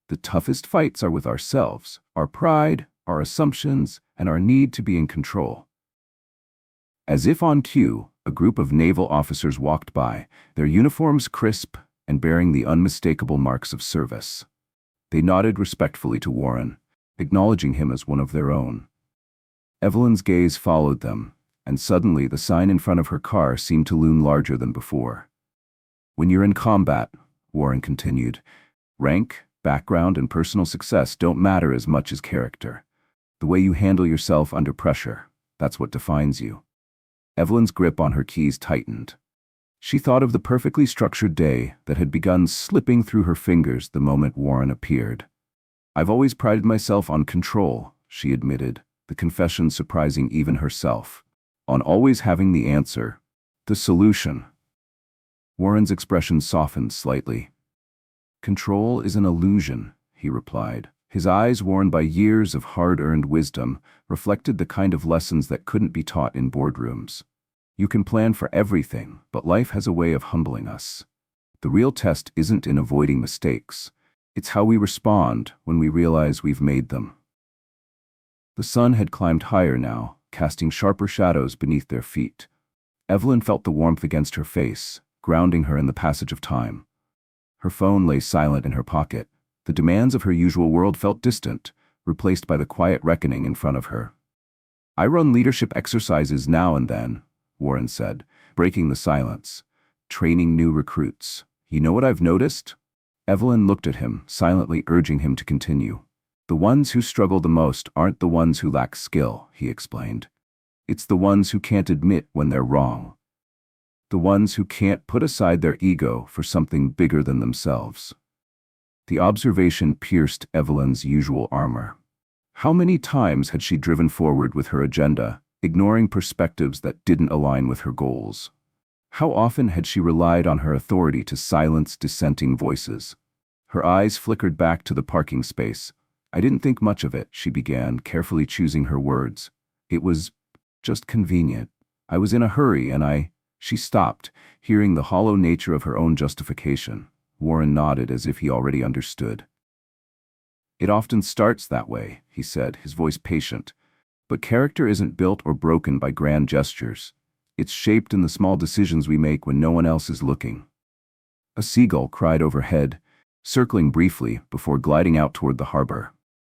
The toughest fights are with ourselves, our pride, our assumptions, and our need to be in control. As if on cue, a group of naval officers walked by, their uniforms crisp and bearing the unmistakable marks of service. They nodded respectfully to Warren, acknowledging him as one of their own. Evelyn's gaze followed them, and suddenly the sign in front of her car seemed to loom larger than before. When you're in combat, Warren continued, rank, background, and personal success don't matter as much as character. The way you handle yourself under pressure, that's what defines you. Evelyn's grip on her keys tightened. She thought of the perfectly structured day that had begun slipping through her fingers the moment Warren appeared. I've always prided myself on control, she admitted, the confession surprising even herself. On always having the answer, the solution. Warren's expression softened slightly. Control is an illusion, he replied. His eyes, worn by years of hard-earned wisdom, reflected the kind of lessons that couldn't be taught in boardrooms. You can plan for everything, but life has a way of humbling us. The real test isn't in avoiding mistakes. It's how we respond when we realize we've made them. The sun had climbed higher now, casting sharper shadows beneath their feet. Evelyn felt the warmth against her face, grounding her in the passage of time. Her phone lay silent in her pocket. The demands of her usual world felt distant, replaced by the quiet reckoning in front of her. I run leadership exercises now and then, Warren said, breaking the silence. Training new recruits. You know what I've noticed? Evelyn looked at him, silently urging him to continue. The ones who struggle the most aren't the ones who lack skill, he explained. It's the ones who can't admit when they're wrong. The ones who can't put aside their ego for something bigger than themselves. The observation pierced Evelyn's usual armor. How many times had she driven forward with her agenda, ignoring perspectives that didn't align with her goals? How often had she relied on her authority to silence dissenting voices? Her eyes flickered back to the parking space. I didn't think much of it, she began, carefully choosing her words. It was just convenient. I was in a hurry and She stopped, hearing the hollow nature of her own justification. Warren nodded as if he already understood. It often starts that way, he said, his voice patient. But character isn't built or broken by grand gestures. It's shaped in the small decisions we make when no one else is looking. A seagull cried overhead, circling briefly before gliding out toward the harbor.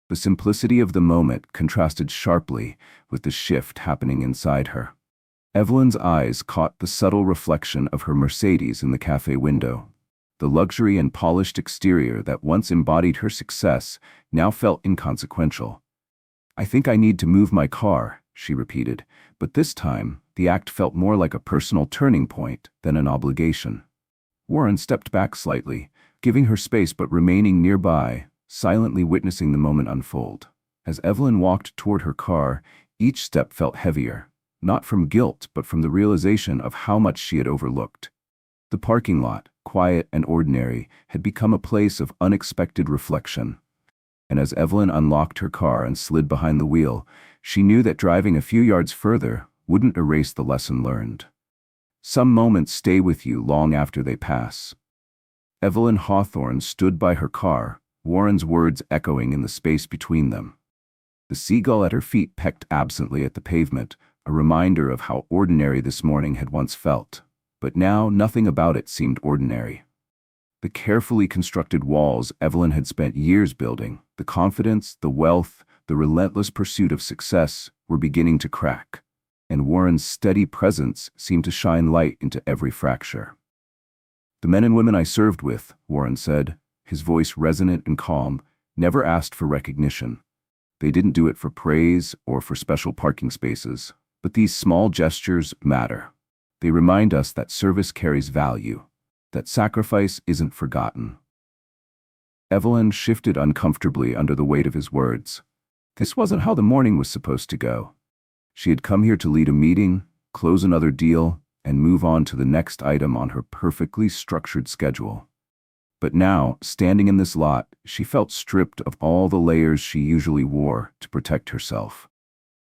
The simplicity of the moment contrasted sharply with the shift happening inside her. Evelyn's eyes caught the subtle reflection of her Mercedes in the cafe window. The luxury and polished exterior that once embodied her success now felt inconsequential. "I think I need to move my car," she repeated, but this time the act felt more like a personal turning point than an obligation. Warren stepped back slightly, giving her space but remaining nearby, silently witnessing the moment unfold. As Evelyn walked toward her car, each step felt heavier, not from guilt but from the realization of how much she had overlooked. The parking lot, quiet and ordinary, had become a place of unexpected reflection. And as Evelyn unlocked her car and slid behind the wheel, she knew that driving a few yards further wouldn't erase the lesson learned. Some moments stay with you long after they pass. Evelyn Hawthorne stood by her car, Warren's words echoing in the space between them. The seagull at her feet pecked absently at the pavement, a reminder of how ordinary this morning had once felt. But now nothing about it seemed ordinary. The carefully constructed walls Evelyn had spent years building, the confidence, the wealth, the relentless pursuit of success were beginning to crack, and Warren's steady presence seemed to shine light into every fracture. "The men and women I served with," Warren said, his voice resonant and calm, "never asked for recognition. They didn't do it for praise or for special parking spaces, but these small gestures matter. They remind us that service carries value, that sacrifice isn't forgotten." Evelyn shifted uncomfortably under the weight of his words. This wasn't how the morning was supposed to go. She had come here to lead a meeting, close another deal, and move on to the next item on her perfectly structured schedule. But now, standing in this lot, she felt stripped of all the layers she usually wore to protect herself.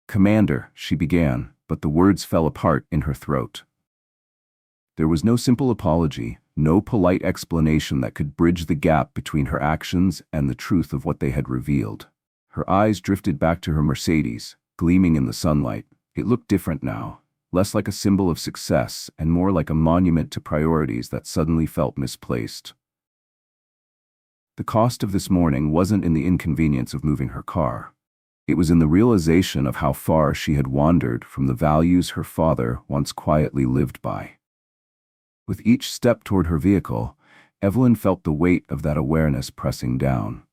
"Commander," she began, but the words fell apart in her throat. There was no simple apology, no polite explanation that could bridge the gap between her actions and the truth of what they had revealed. Her eyes drifted back to her Mercedes, gleaming in the sunlight. It looked different now, less like a symbol of success and more like a monument to priorities that suddenly felt misplaced. The cost of this morning wasn't in the inconvenience of moving her car. It was in the realization of how far she had wandered from the values her father once quietly lived by. With each step toward her vehicle, Evelyn felt the weight of that awareness pressing down.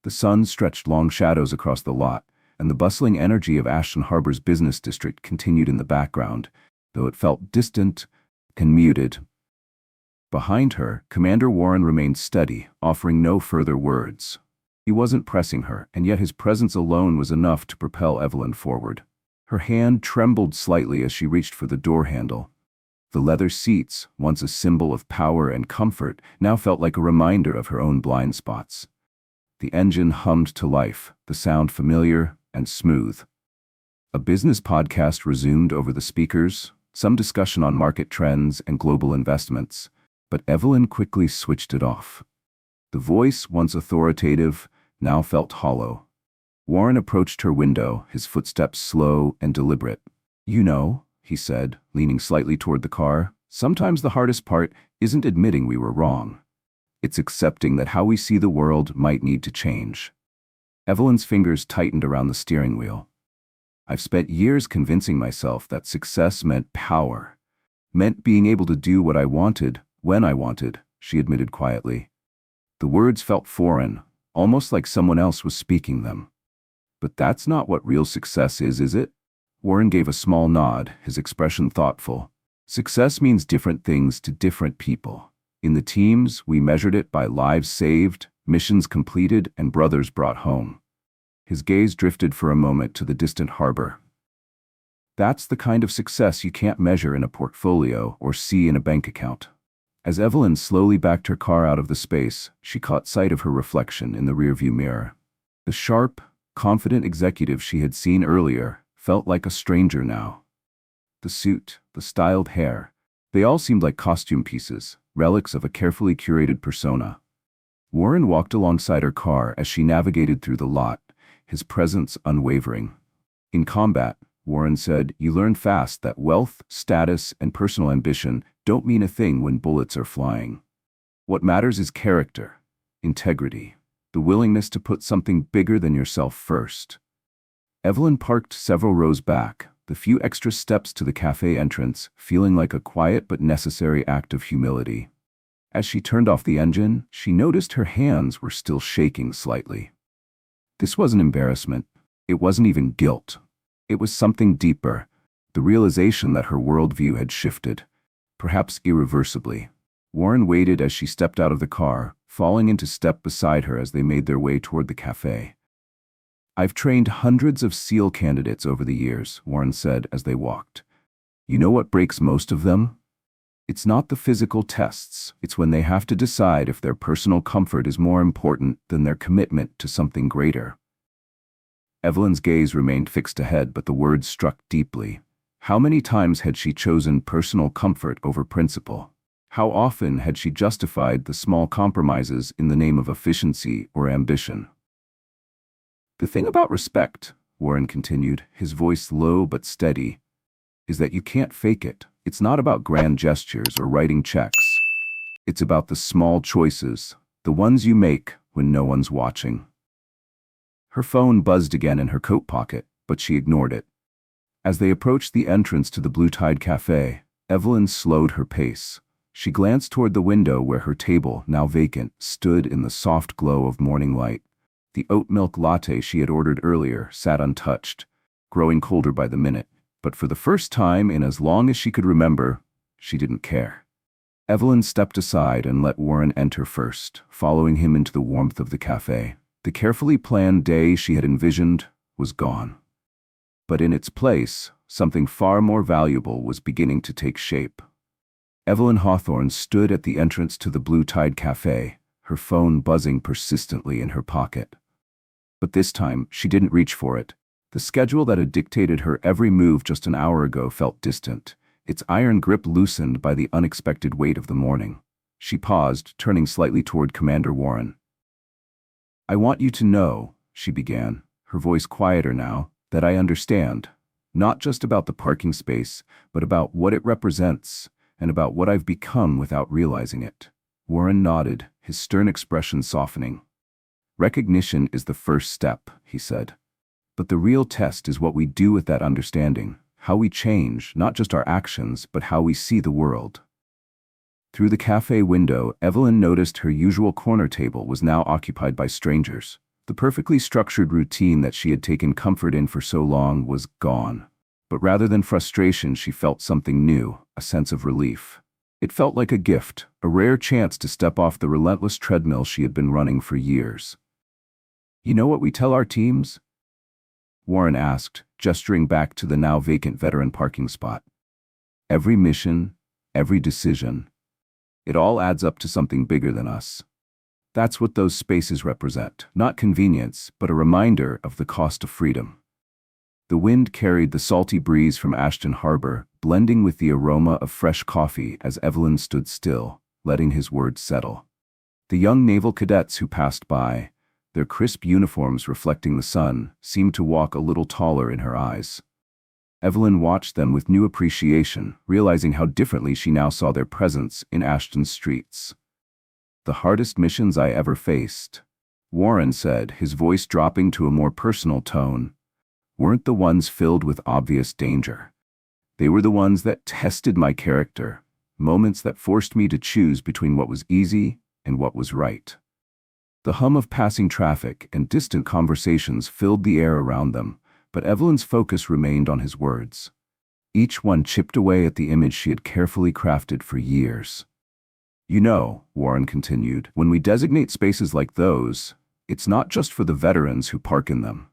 The sun stretched long shadows across the lot, and the bustling energy of Ashton Harbor's business district continued in the background, though it felt distant and muted. Behind her, Commander Warren remained steady, offering no further words. He wasn't pressing her, and yet his presence alone was enough to propel Evelyn forward. Her hand trembled slightly as she reached for the door handle. The leather seats, once a symbol of power and comfort, now felt like a reminder of her own blind spots. The engine hummed to life, the sound familiar and smooth. A business podcast resumed over the speakers, some discussion on market trends and global investments, but Evelyn quickly switched it off. The voice, once authoritative, now felt hollow. Warren approached her window, his footsteps slow and deliberate. "You know," he said, leaning slightly toward the car, "sometimes the hardest part isn't admitting we were wrong. It's accepting that how we see the world might need to change." Evelyn's fingers tightened around the steering wheel. "I've spent years convincing myself that success meant power, meant being able to do what I wanted, when I wanted," she admitted quietly. The words felt foreign, almost like someone else was speaking them. "But that's not what real success is it?" Warren gave a small nod, his expression thoughtful. "Success means different things to different people. In the teams, we measured it by lives saved, missions completed, and brothers brought home." His gaze drifted for a moment to the distant harbor. "That's the kind of success you can't measure in a portfolio or see in a bank account." As Evelyn slowly backed her car out of the space, she caught sight of her reflection in the rearview mirror. The sharp, confident executive she had seen earlier felt like a stranger now. The suit, the styled hair, they all seemed like costume pieces, relics of a carefully curated persona. Warren walked alongside her car as she navigated through the lot, his presence unwavering. "In combat," Warren said, "you learn fast that wealth, status, and personal ambition don't mean a thing when bullets are flying." What matters is character, integrity, the willingness to put something bigger than yourself first. Evelyn parked several rows back, the few extra steps to the cafe entrance feeling like a quiet but necessary act of humility. As she turned off the engine, she noticed her hands were still shaking slightly. This wasn't embarrassment. It wasn't even guilt. It was something deeper, the realization that her worldview had shifted, perhaps irreversibly. Warren waited as she stepped out of the car, falling into step beside her as they made their way toward the cafe. "I've trained hundreds of SEAL candidates over the years," Warren said as they walked. "You know what breaks most of them? It's not the physical tests. It's when they have to decide if their personal comfort is more important than their commitment to something greater." Evelyn's gaze remained fixed ahead, but the words struck deeply. How many times had she chosen personal comfort over principle? How often had she justified the small compromises in the name of efficiency or ambition? "The thing about respect," Warren continued, his voice low but steady, "is that you can't fake it. It's not about grand gestures or writing checks. It's about the small choices, the ones you make when no one's watching." Her phone buzzed again in her coat pocket, but she ignored it. As they approached the entrance to the Blue Tide Cafe, Evelyn slowed her pace. She glanced toward the window where her table, now vacant, stood in the soft glow of morning light. The oat milk latte she had ordered earlier sat untouched, growing colder by the minute, but for the first time in as long as she could remember, she didn't care. Evelyn stepped aside and let Warren enter first, following him into the warmth of the cafe. The carefully planned day she had envisioned was gone. But in its place, something far more valuable was beginning to take shape. Evelyn Hawthorne stood at the entrance to the Blue Tide Cafe, her phone buzzing persistently in her pocket. But this time, she didn't reach for it. The schedule that had dictated her every move just an hour ago felt distant, its iron grip loosened by the unexpected weight of the morning. She paused, turning slightly toward Commander Warren. "I want you to know," she began, her voice quieter now, "that I understand, not just about the parking space, but about what it represents, and about what I've become without realizing it." Warren nodded, his stern expression softening. "Recognition is the first step," he said. "But the real test is what we do with that understanding, how we change, not just our actions, but how we see the world." Through the cafe window, Evelyn noticed her usual corner table was now occupied by strangers. The perfectly structured routine that she had taken comfort in for so long was gone. But rather than frustration, she felt something new, a sense of relief. It felt like a gift, a rare chance to step off the relentless treadmill she had been running for years. "You know what we tell our teams?" Warren asked, gesturing back to the now vacant veteran parking spot. "Every mission, every decision, it all adds up to something bigger than us." That's what those spaces represent, not convenience, but a reminder of the cost of freedom. The wind carried the salty breeze from Ashton Harbor, blending with the aroma of fresh coffee as Evelyn stood still, letting his words settle. The young naval cadets who passed by, their crisp uniforms reflecting the sun, seemed to walk a little taller in her eyes. Evelyn watched them with new appreciation, realizing how differently she now saw their presence in Ashton's streets. "The hardest missions I ever faced," Warren said, his voice dropping to a more personal tone, "weren't the ones filled with obvious danger. They were the ones that tested my character, moments that forced me to choose between what was easy and what was right." The hum of passing traffic and distant conversations filled the air around them, but Evelyn's focus remained on his words. Each one chipped away at the image she had carefully crafted for years. "You know," Warren continued, "when we designate spaces like those, it's not just for the veterans who park in them.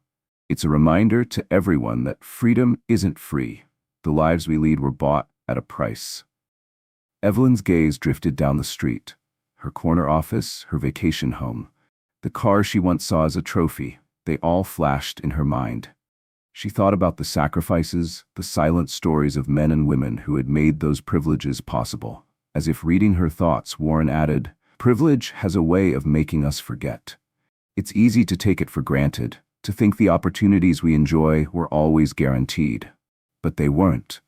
It's a reminder to everyone that freedom isn't free. The lives we lead were bought at a price." Evelyn's gaze drifted down the street. Her corner office, her vacation home, the car she once saw as a trophy, they all flashed in her mind. She thought about the sacrifices, the silent stories of men and women who had made those privileges possible. As if reading her thoughts, Warren added, "Privilege has a way of making us forget. It's easy to take it for granted, to think the opportunities we enjoy were always guaranteed. But they weren't.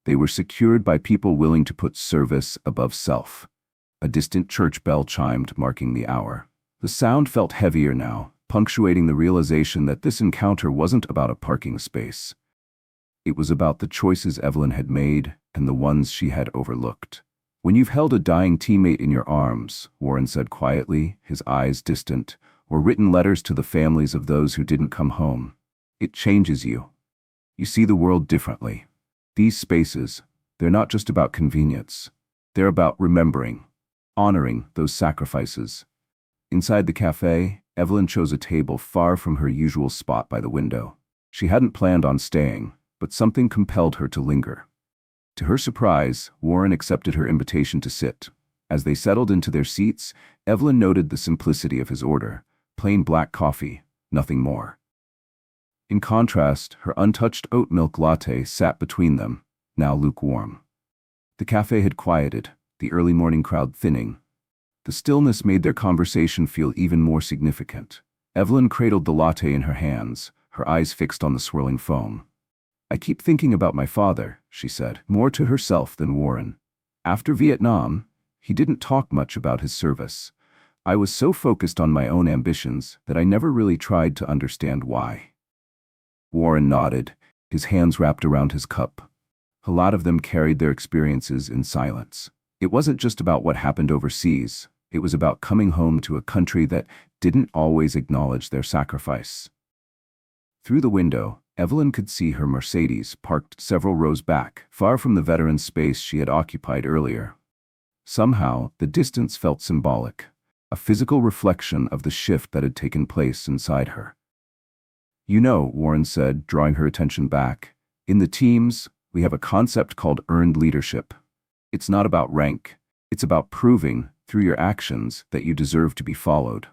They were secured by people willing to put service above self. A distant church bell chimed, marking the hour. The sound felt heavier now, punctuating the realization that this encounter wasn't about a parking space. It was about the choices Evelyn had made and the ones she had overlooked. When you've held a dying teammate in your arms, Warren said quietly, his eyes distant, or written letters to the families of those who didn't come home, it changes you. You see the world differently. These spaces, they're not just about convenience. They're about remembering, honoring those sacrifices. Inside the cafe, Evelyn chose a table far from her usual spot by the window. She hadn't planned on staying, but something compelled her to linger. To her surprise, Warren accepted her invitation to sit. As they settled into their seats, Evelyn noted the simplicity of his order: plain black coffee, nothing more. In contrast, her untouched oat milk latte sat between them, now lukewarm. The cafe had quieted, the early morning crowd thinning. The stillness made their conversation feel even more significant. Evelyn cradled the latte in her hands, her eyes fixed on the swirling foam. "I keep thinking about my father," she said, more to herself than Warren. "After Vietnam, he didn't talk much about his service. I was so focused on my own ambitions that I never really tried to understand why." Warren nodded, his hands wrapped around his cup. A lot of them carried their experiences in silence. It wasn't just about what happened overseas. It was about coming home to a country that didn't always acknowledge their sacrifice. Through the window, Evelyn could see her Mercedes parked several rows back, far from the veteran space she had occupied earlier. Somehow, the distance felt symbolic, a physical reflection of the shift that had taken place inside her. "You know," Warren said, drawing her attention back, "in the teams, we have a concept called earned leadership. It's not about rank. It's about proving, through your actions, that you deserve to be followed."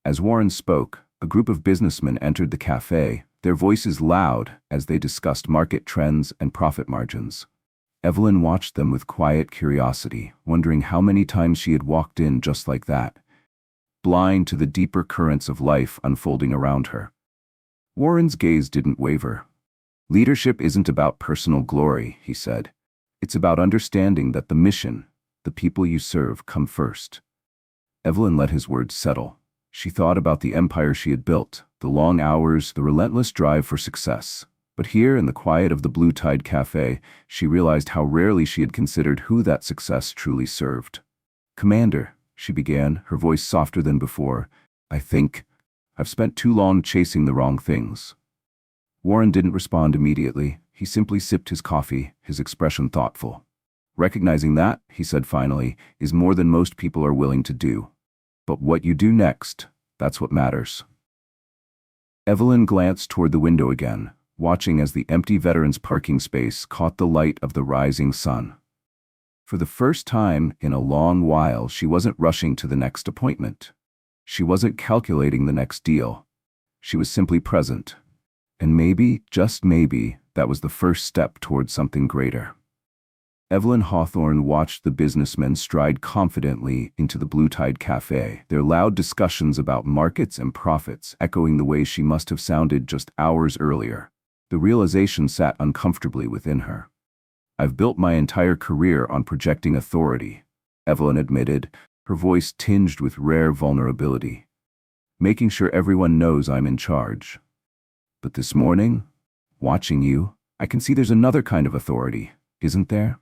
As Warren spoke, a group of businessmen entered the cafe, their voices loud as they discussed market trends and profit margins. Evelyn watched them with quiet curiosity, wondering how many times she had walked in just like that, blind to the deeper currents of life unfolding around her. Warren's gaze didn't waver. "Leadership isn't about personal glory," he said. "It's about understanding that the mission, the people you serve, come first." Evelyn let his words settle. She thought about the empire she had built, the long hours, the relentless drive for success. But here, in the quiet of the Blue Tide Cafe, she realized how rarely she had considered who that success truly served. "Commander," she began, her voice softer than before, "I think I've spent too long chasing the wrong things." Warren didn't respond immediately. He simply sipped his coffee, his expression thoughtful. "Recognizing that," he said finally, "is more than most people are willing to do. But what you do next, that's what matters." Evelyn glanced toward the window again, watching as the empty veterans' parking space caught the light of the rising sun. For the first time in a long while, she wasn't rushing to the next appointment. She wasn't calculating the next deal. She was simply present. And maybe, just maybe, that was the first step toward something greater. Evelyn Hawthorne watched the businessmen stride confidently into the Blue Tide Cafe, their loud discussions about markets and profits echoing the way she must have sounded just hours earlier. The realization sat uncomfortably within her. "I've built my entire career on projecting authority," Evelyn admitted, her voice tinged with rare vulnerability. "Making sure everyone knows I'm in charge. But this morning, watching you, I can see there's another kind of authority, isn't there?"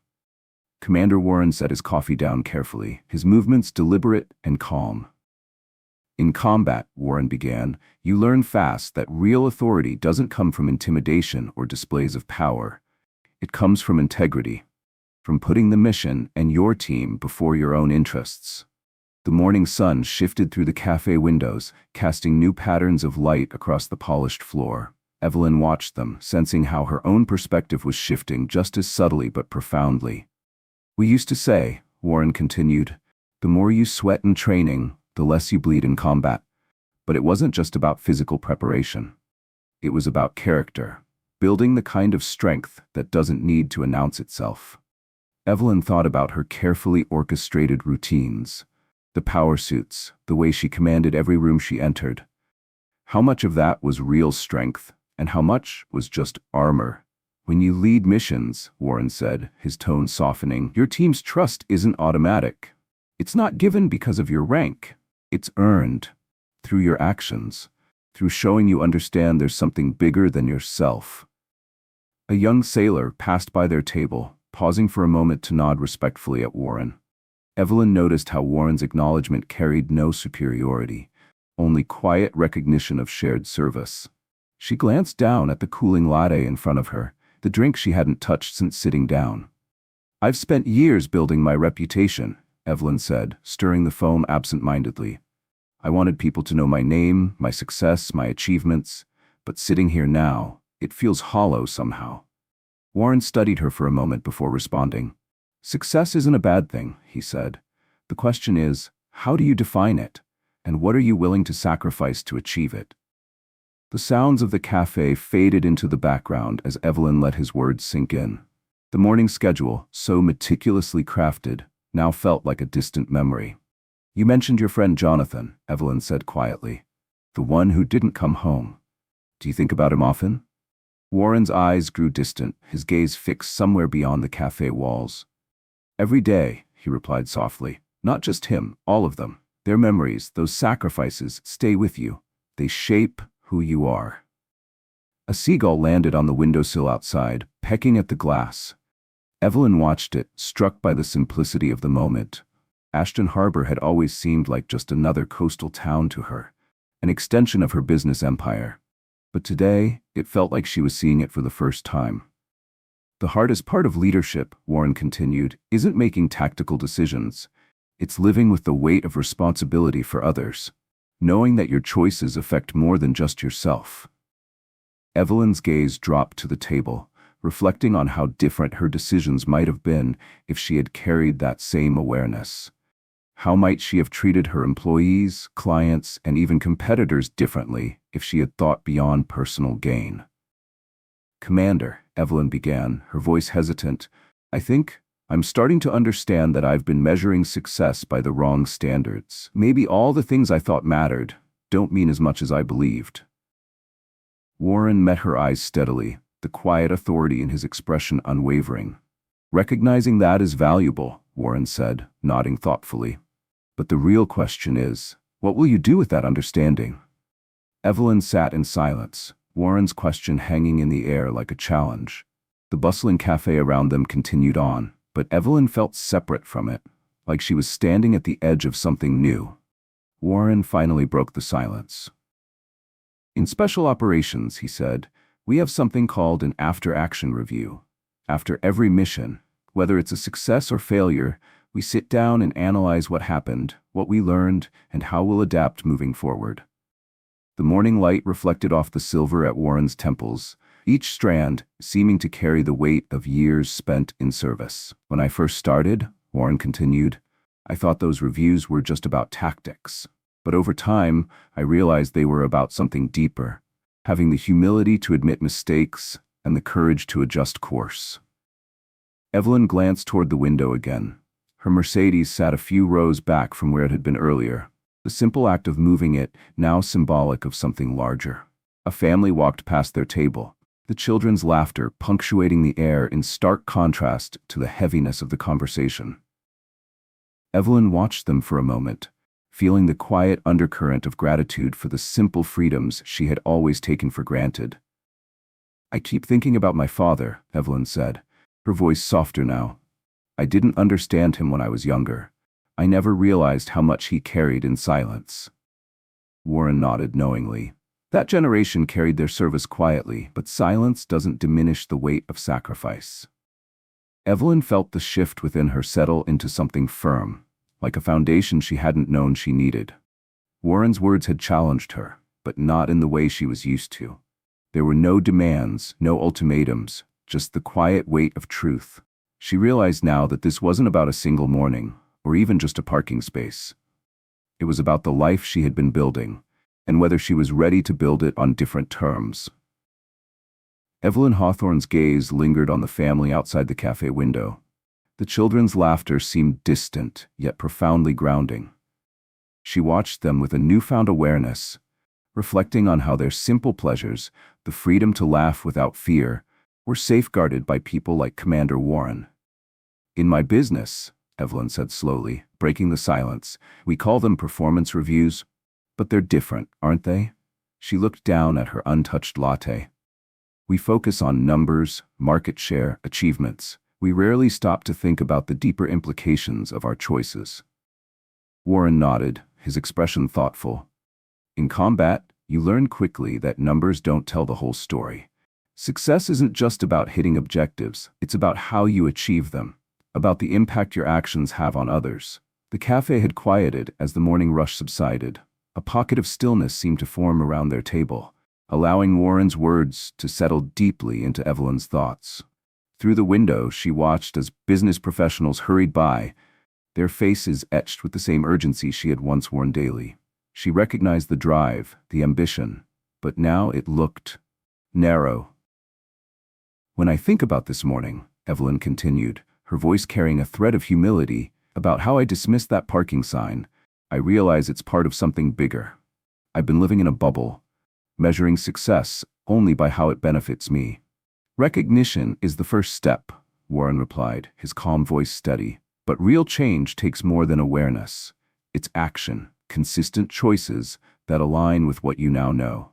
Commander Warren set his coffee down carefully, his movements deliberate and calm. "In combat," Warren began, "you learn fast that real authority doesn't come from intimidation or displays of power. It comes from integrity, from putting the mission and your team before your own interests." The morning sun shifted through the cafe windows, casting new patterns of light across the polished floor. Evelyn watched them, sensing how her own perspective was shifting just as subtly but profoundly. "We used to say," Warren continued, "the more you sweat in training, the less you bleed in combat." But it wasn't just about physical preparation. It was about character, building the kind of strength that doesn't need to announce itself. Evelyn thought about her carefully orchestrated routines, the power suits, the way she commanded every room she entered. How much of that was real strength, and how much was just armor? "When you lead missions," Warren said, his tone softening, "your team's trust isn't automatic. It's not given because of your rank. It's earned through your actions, through showing you understand there's something bigger than yourself. A young sailor passed by their table, pausing for a moment to nod respectfully at Warren. Evelyn noticed how Warren's acknowledgement carried no superiority, only quiet recognition of shared service. She glanced down at the cooling latte in front of her, the drink she hadn't touched since sitting down. "I've spent years building my reputation," Evelyn said, stirring the foam absent-mindedly. "I wanted people to know my name, my success, my achievements, but sitting here now, it feels hollow somehow." Warren studied her for a moment before responding. "Success isn't a bad thing," he said. "The question is, how do you define it, and what are you willing to sacrifice to achieve it?" The sounds of the cafe faded into the background as Evelyn let his words sink in. The morning schedule, so meticulously crafted, now felt like a distant memory. "You mentioned your friend Jonathan," Evelyn said quietly. "The one who didn't come home. Do you think about him often?" Warren's eyes grew distant, his gaze fixed somewhere beyond the cafe walls. "Every day," he replied softly. "Not just him, all of them. Their memories, those sacrifices, stay with you. They shape who you are." A seagull landed on the windowsill outside, pecking at the glass. Evelyn watched it, struck by the simplicity of the moment. Ashton Harbor had always seemed like just another coastal town to her, an extension of her business empire. But today, it felt like she was seeing it for the first time. "The hardest part of leadership," Warren continued, "isn't making tactical decisions. It's living with the weight of responsibility for others, knowing that your choices affect more than just yourself." Evelyn's gaze dropped to the table, reflecting on how different her decisions might have been if she had carried that same awareness. How might she have treated her employees, clients, and even competitors differently if she had thought beyond personal gain? "Commander," Evelyn began, her voice hesitant, "I think I'm starting to understand that I've been measuring success by the wrong standards. Maybe all the things I thought mattered don't mean as much as I believed." Warren met her eyes steadily, the quiet authority in his expression unwavering. "Recognizing that is valuable," Warren said, nodding thoughtfully. "But the real question is, what will you do with that understanding?" Evelyn sat in silence, Warren's question hanging in the air like a challenge. The bustling cafe around them continued on, but Evelyn felt separate from it, like she was standing at the edge of something new. Warren finally broke the silence. "In special operations," he said, "we have something called an after-action review. After every mission, whether it's a success or failure, we sit down and analyze what happened, what we learned, and how we'll adapt moving forward." The morning light reflected off the silver at Warren's temples, each strand seeming to carry the weight of years spent in service. "When I first started," Warren continued, "I thought those reviews were just about tactics. But over time, I realized they were about something deeper, having the humility to admit mistakes and the courage to adjust course." Evelyn glanced toward the window again. Her Mercedes sat a few rows back from where it had been earlier, the simple act of moving it now symbolic of something larger. A family walked past their table, the children's laughter punctuating the air in stark contrast to the heaviness of the conversation. Evelyn watched them for a moment, feeling the quiet undercurrent of gratitude for the simple freedoms she had always taken for granted. "I keep thinking about my father," Evelyn said, her voice softer now. "I didn't understand him when I was younger. I never realized how much he carried in silence." Warren nodded knowingly. That generation carried their service quietly, but silence doesn't diminish the weight of sacrifice. Evelyn felt the shift within her settle into something firm, like a foundation she hadn't known she needed. Warren's words had challenged her, but not in the way she was used to. There were no demands, no ultimatums, just the quiet weight of truth. She realized now that this wasn't about a single morning, or even just a parking space. It was about the life she had been building, and whether she was ready to build it on different terms. Evelyn Hawthorne's gaze lingered on the family outside the cafe window. The children's laughter seemed distant, yet profoundly grounding. She watched them with a newfound awareness, reflecting on how their simple pleasures, the freedom to laugh without fear, were safeguarded by people like Commander Warren. "In my business," Evelyn said slowly, breaking the silence. We call them performance reviews, but they're different, aren't they? She looked down at her untouched latte. We focus on numbers, market share, achievements. We rarely stop to think about the deeper implications of our choices. Warren nodded, his expression thoughtful. In combat, you learn quickly that numbers don't tell the whole story. Success isn't just about hitting objectives, it's about how you achieve them, about the impact your actions have on others. The cafe had quieted as the morning rush subsided. A pocket of stillness seemed to form around their table, allowing Warren's words to settle deeply into Evelyn's thoughts. Through the window, she watched as business professionals hurried by, their faces etched with the same urgency she had once worn daily. She recognized the drive, the ambition, but now it looked narrow. When I think about this morning, Evelyn continued, her voice carrying a thread of humility, about how I dismissed that parking sign, I realize it's part of something bigger. I've been living in a bubble, measuring success only by how it benefits me. Recognition is the first step, Warren replied, his calm voice steady. But real change takes more than awareness. It's action, consistent choices that align with what you now know.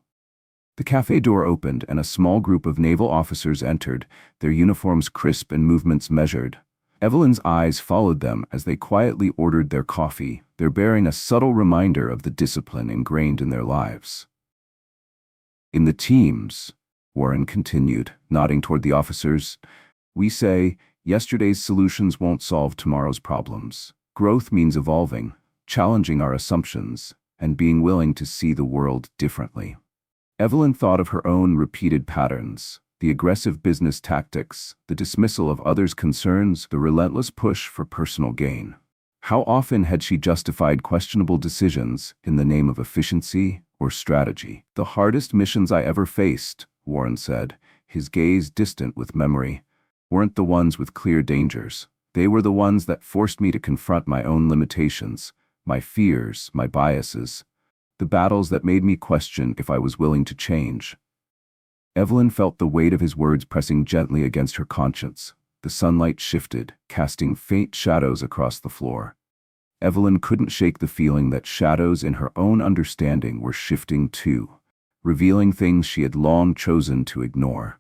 The cafe door opened and a small group of naval officers entered, their uniforms crisp and movements measured. Evelyn's eyes followed them as they quietly ordered their coffee, their bearing a subtle reminder of the discipline ingrained in their lives. In the teams, Warren continued, nodding toward the officers, we say, yesterday's solutions won't solve tomorrow's problems. Growth means evolving, challenging our assumptions, and being willing to see the world differently. Evelyn thought of her own repeated patterns, the aggressive business tactics, the dismissal of others' concerns, the relentless push for personal gain. How often had she justified questionable decisions in the name of efficiency or strategy? The hardest missions I ever faced, Warren said, his gaze distant with memory, weren't the ones with clear dangers. They were the ones that forced me to confront my own limitations, my fears, my biases, the battles that made me question if I was willing to change. Evelyn felt the weight of his words pressing gently against her conscience. The sunlight shifted, casting faint shadows across the floor. Evelyn couldn't shake the feeling that shadows in her own understanding were shifting too, revealing things she had long chosen to ignore.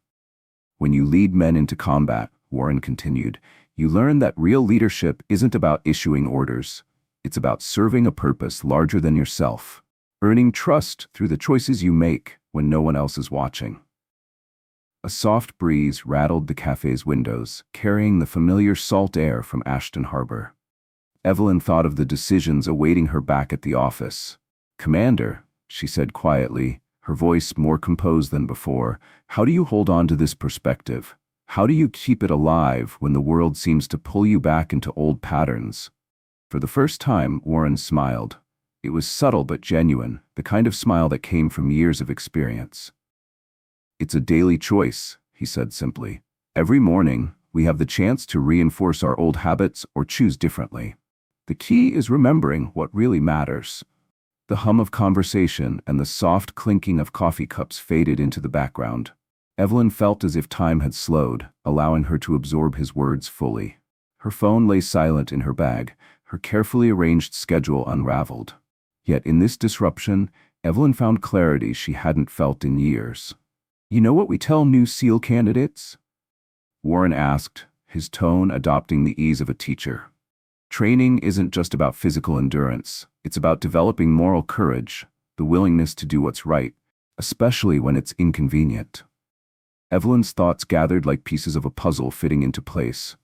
When you lead men into combat, Warren continued, you learn that real leadership isn't about issuing orders. It's about serving a purpose larger than yourself, earning trust through the choices you make when no one else is watching. A soft breeze rattled the cafe's windows, carrying the familiar salt air from Ashton Harbor. Evelyn thought of the decisions awaiting her back at the office. Commander, she said quietly, her voice more composed than before, how do you hold on to this perspective? How do you keep it alive when the world seems to pull you back into old patterns? For the first time, Warren smiled. It was subtle but genuine, the kind of smile that came from years of experience. It's a daily choice, he said simply. Every morning, we have the chance to reinforce our old habits or choose differently. The key is remembering what really matters. The hum of conversation and the soft clinking of coffee cups faded into the background. Evelyn felt as if time had slowed, allowing her to absorb his words fully. Her phone lay silent in her bag, her carefully arranged schedule unraveled. Yet in this disruption, Evelyn found clarity she hadn't felt in years. You know what we tell new SEAL candidates? Warren asked, his tone adopting the ease of a teacher. Training isn't just about physical endurance. It's about developing moral courage, the willingness to do what's right, especially when it's inconvenient. Evelyn's thoughts gathered like pieces of a puzzle fitting into place.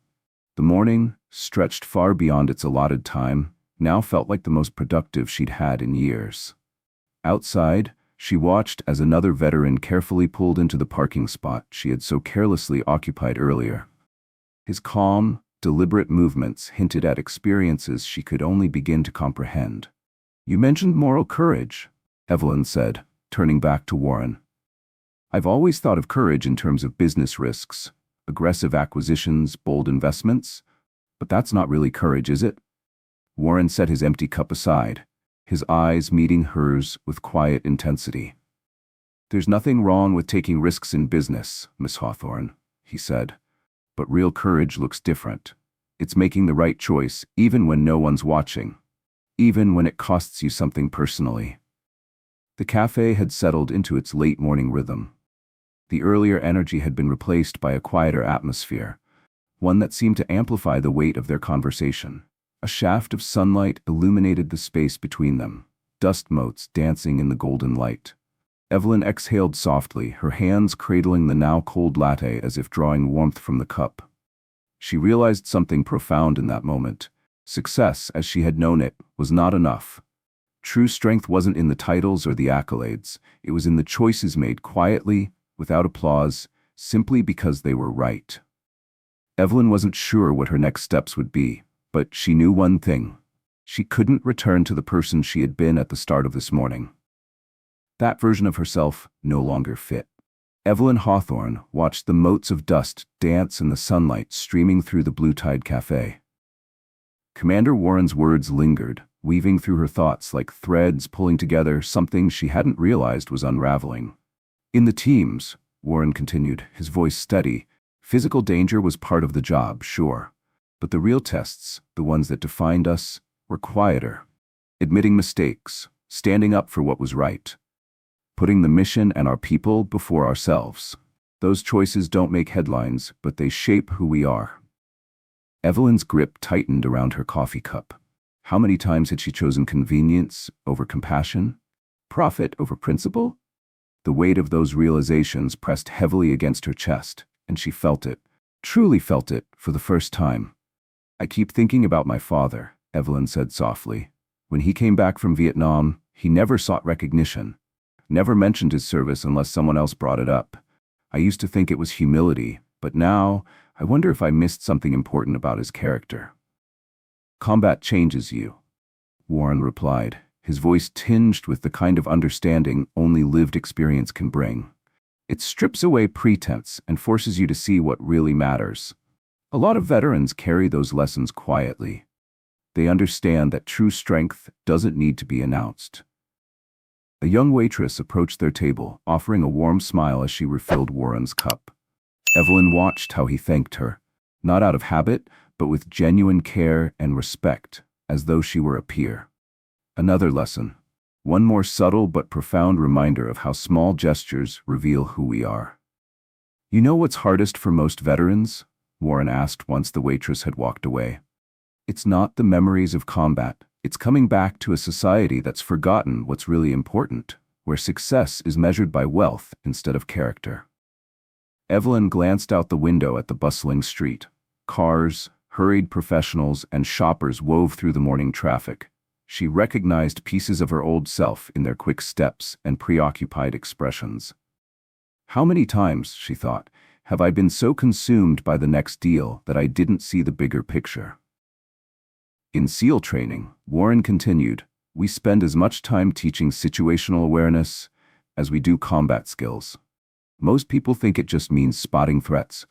The morning, stretched far beyond its allotted time, now felt like the most productive she'd had in years. Outside, she watched as another veteran carefully pulled into the parking spot she had so carelessly occupied earlier. His calm, deliberate movements hinted at experiences she could only begin to comprehend. You mentioned moral courage, Evelyn said, turning back to Warren. I've always thought of courage in terms of business risks, aggressive acquisitions, bold investments, but that's not really courage, is it? Warren set his empty cup aside, his eyes meeting hers with quiet intensity. There's nothing wrong with taking risks in business, Miss Hawthorne, he said, but real courage looks different. It's making the right choice, even when no one's watching. Even when it costs you something personally. The cafe had settled into its late morning rhythm. The earlier energy had been replaced by a quieter atmosphere, one that seemed to amplify the weight of their conversation. A shaft of sunlight illuminated the space between them, dust motes dancing in the golden light. Evelyn exhaled softly, her hands cradling the now cold latte as if drawing warmth from the cup. She realized something profound in that moment. Success, as she had known it, was not enough. True strength wasn't in the titles or the accolades. It was in the choices made quietly, without applause, simply because they were right. Evelyn wasn't sure what her next steps would be, but she knew one thing. She couldn't return to the person she had been at the start of this morning. That version of herself no longer fit. Evelyn Hawthorne watched the motes of dust dance in the sunlight streaming through the Blue Tide Cafe. Commander Warren's words lingered, weaving through her thoughts like threads pulling together something she hadn't realized was unraveling. In the teams, Warren continued, his voice steady, physical danger was part of the job, sure. But the real tests, the ones that defined us, were quieter. Admitting mistakes, standing up for what was right. Putting the mission and our people before ourselves. Those choices don't make headlines, but they shape who we are. Evelyn's grip tightened around her coffee cup. How many times had she chosen convenience over compassion? Profit over principle? The weight of those realizations pressed heavily against her chest, and she felt it, truly felt it, for the first time. I keep thinking about my father, Evelyn said softly. When he came back from Vietnam, he never sought recognition. Never mentioned his service unless someone else brought it up. I used to think it was humility, but now I wonder if I missed something important about his character. Combat changes you, Warren replied, his voice tinged with the kind of understanding only lived experience can bring. It strips away pretense and forces you to see what really matters. A lot of veterans carry those lessons quietly. They understand that true strength doesn't need to be announced. A young waitress approached their table, offering a warm smile as she refilled Warren's cup. Evelyn watched how he thanked her, not out of habit, but with genuine care and respect, as though she were a peer. Another lesson, one more subtle but profound reminder of how small gestures reveal who we are. You know what's hardest for most veterans? Warren asked once the waitress had walked away. It's not the memories of combat. It's coming back to a society that's forgotten what's really important, where success is measured by wealth instead of character. Evelyn glanced out the window at the bustling street. Cars, hurried professionals, and shoppers wove through the morning traffic. She recognized pieces of her old self in their quick steps and preoccupied expressions. How many times, she thought, have I been so consumed by the next deal that I didn't see the bigger picture? In SEAL training, Warren continued, we spend as much time teaching situational awareness as we do combat skills. Most people think it just means spotting threats,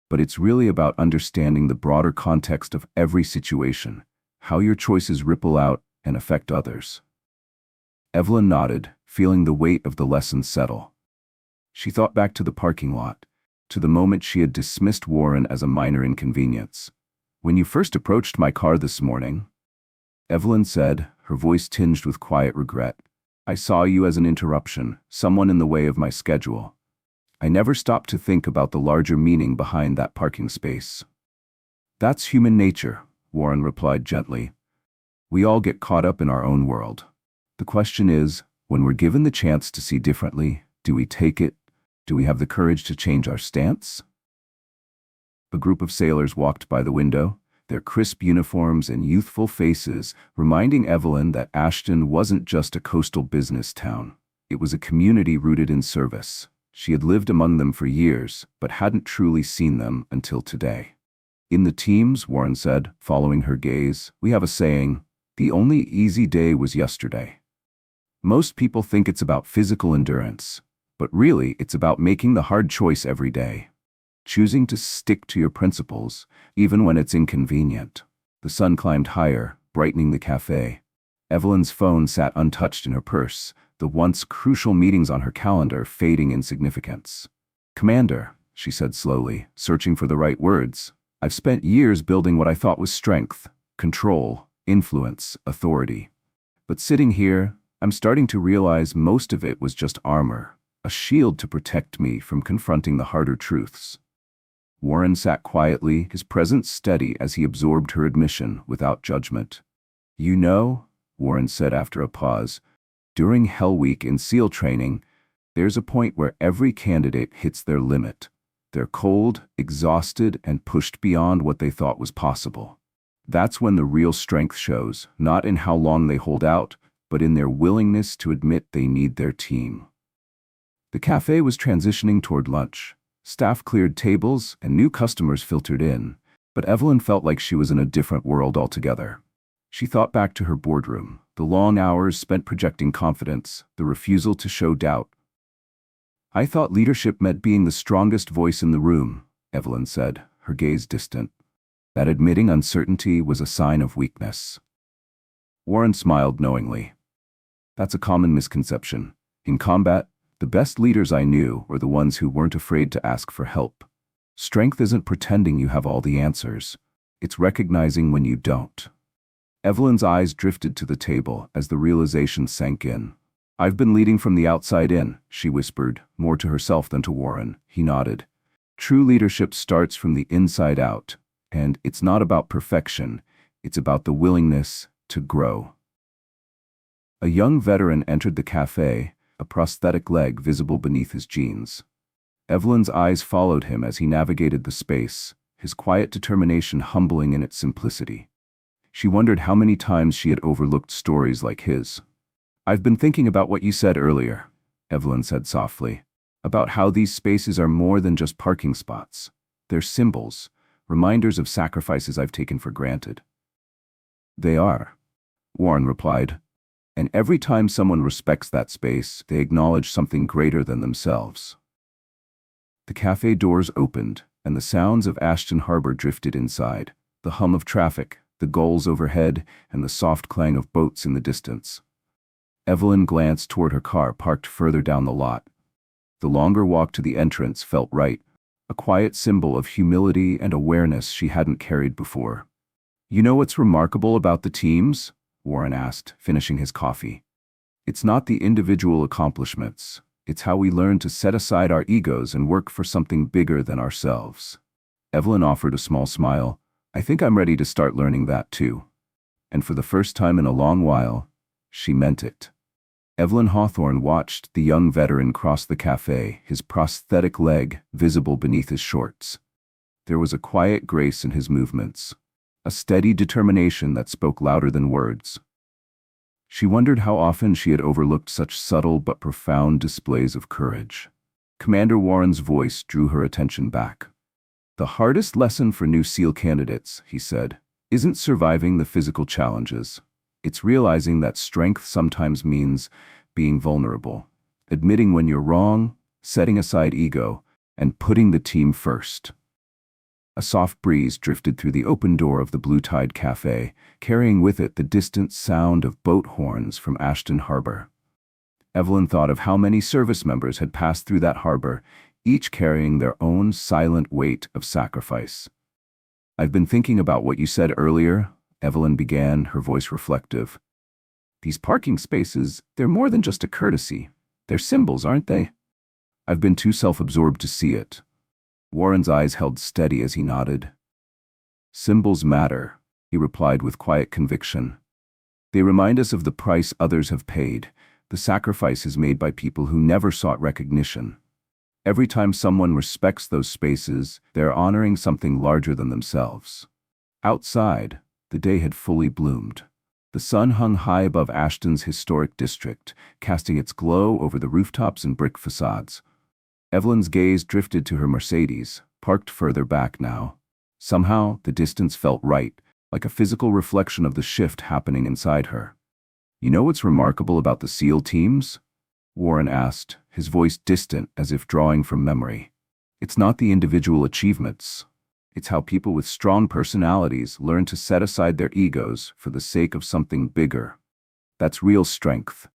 but it's really about understanding the broader context of every situation, how your choices ripple out and affect others. Evelyn nodded, feeling the weight of the lesson settle. She thought back to the parking lot, to the moment she had dismissed Warren as a minor inconvenience. When you first approached my car this morning, Evelyn said, her voice tinged with quiet regret, I saw you as an interruption, someone in the way of my schedule. I never stopped to think about the larger meaning behind that parking space. That's human nature, Warren replied gently. We all get caught up in our own world. The question is, when we're given the chance to see differently, do we take it? Do we have the courage to change our stance? A group of sailors walked by the window, their crisp uniforms and youthful faces reminding Evelyn that Ashton wasn't just a coastal business town. It was a community rooted in service. She had lived among them for years, but hadn't truly seen them until today. In the teams, Warren said, following her gaze, we have a saying, the only easy day was yesterday. Most people think it's about physical endurance, but really it's about making the hard choice every day. Choosing to stick to your principles, even when it's inconvenient. The sun climbed higher, brightening the cafe. Evelyn's phone sat untouched in her purse, the once crucial meetings on her calendar fading in significance. Commander, she said slowly, searching for the right words, I've spent years building what I thought was strength, control, influence, authority. But sitting here, I'm starting to realize most of it was just armor, a shield to protect me from confronting the harder truths. Warren sat quietly, his presence steady as he absorbed her admission without judgment. You know, Warren said after a pause, during Hell Week in SEAL training, there's a point where every candidate hits their limit. They're cold, exhausted, and pushed beyond what they thought was possible. That's when the real strength shows, not in how long they hold out, but in their willingness to admit they need their team. The cafe was transitioning toward lunch. Staff cleared tables and new customers filtered in, but Evelyn felt like she was in a different world altogether. She thought back to her boardroom, the long hours spent projecting confidence, the refusal to show doubt. I thought leadership meant being the strongest voice in the room, Evelyn said, her gaze distant. That admitting uncertainty was a sign of weakness. Warren smiled knowingly. That's a common misconception. In combat, the best leaders I knew were the ones who weren't afraid to ask for help. Strength isn't pretending you have all the answers. It's recognizing when you don't. Evelyn's eyes drifted to the table as the realization sank in. I've been leading from the outside in, she whispered, more to herself than to Warren. He nodded. True leadership starts from the inside out, and it's not about perfection, it's about the willingness to grow. A young veteran entered the cafe, a prosthetic leg visible beneath his jeans. Evelyn's eyes followed him as he navigated the space, his quiet determination humbling in its simplicity. She wondered how many times she had overlooked stories like his. I've been thinking about what you said earlier, Evelyn said softly, about how these spaces are more than just parking spots. They're symbols, reminders of sacrifices I've taken for granted. They are, Warren replied. And every time someone respects that space, they acknowledge something greater than themselves. The cafe doors opened, and the sounds of Ashton Harbor drifted inside, the hum of traffic, the gulls overhead, and the soft clang of boats in the distance. Evelyn glanced toward her car parked further down the lot. The longer walk to the entrance felt right, a quiet symbol of humility and awareness she hadn't carried before. You know what's remarkable about the teams? Warren asked, finishing his coffee. It's not the individual accomplishments. It's how we learn to set aside our egos and work for something bigger than ourselves. Evelyn offered a small smile. I think I'm ready to start learning that too. And for the first time in a long while, she meant it. Evelyn Hawthorne watched the young veteran cross the cafe, his prosthetic leg visible beneath his shorts. There was a quiet grace in his movements, a steady determination that spoke louder than words. She wondered how often she had overlooked such subtle but profound displays of courage. Commander Warren's voice drew her attention back. The hardest lesson for new SEAL candidates, he said, isn't surviving the physical challenges. It's realizing that strength sometimes means being vulnerable, admitting when you're wrong, setting aside ego, and putting the team first. A soft breeze drifted through the open door of the Blue Tide Cafe, carrying with it the distant sound of boat horns from Ashton Harbor. Evelyn thought of how many service members had passed through that harbor, each carrying their own silent weight of sacrifice. I've been thinking about what you said earlier, Evelyn began, her voice reflective. These parking spaces, they're more than just a courtesy. They're symbols, aren't they? I've been too self-absorbed to see it. Warren's eyes held steady as he nodded. Symbols matter, he replied with quiet conviction. They remind us of the price others have paid, the sacrifices made by people who never sought recognition. Every time someone respects those spaces, they're honoring something larger than themselves. Outside, the day had fully bloomed. The sun hung high above Ashton's historic district, casting its glow over the rooftops and brick facades. Evelyn's gaze drifted to her Mercedes, parked further back now. Somehow, the distance felt right, like a physical reflection of the shift happening inside her. You know what's remarkable about the SEAL teams? Warren asked, his voice distant as if drawing from memory. It's not the individual achievements. It's how people with strong personalities learn to set aside their egos for the sake of something bigger. That's real strength.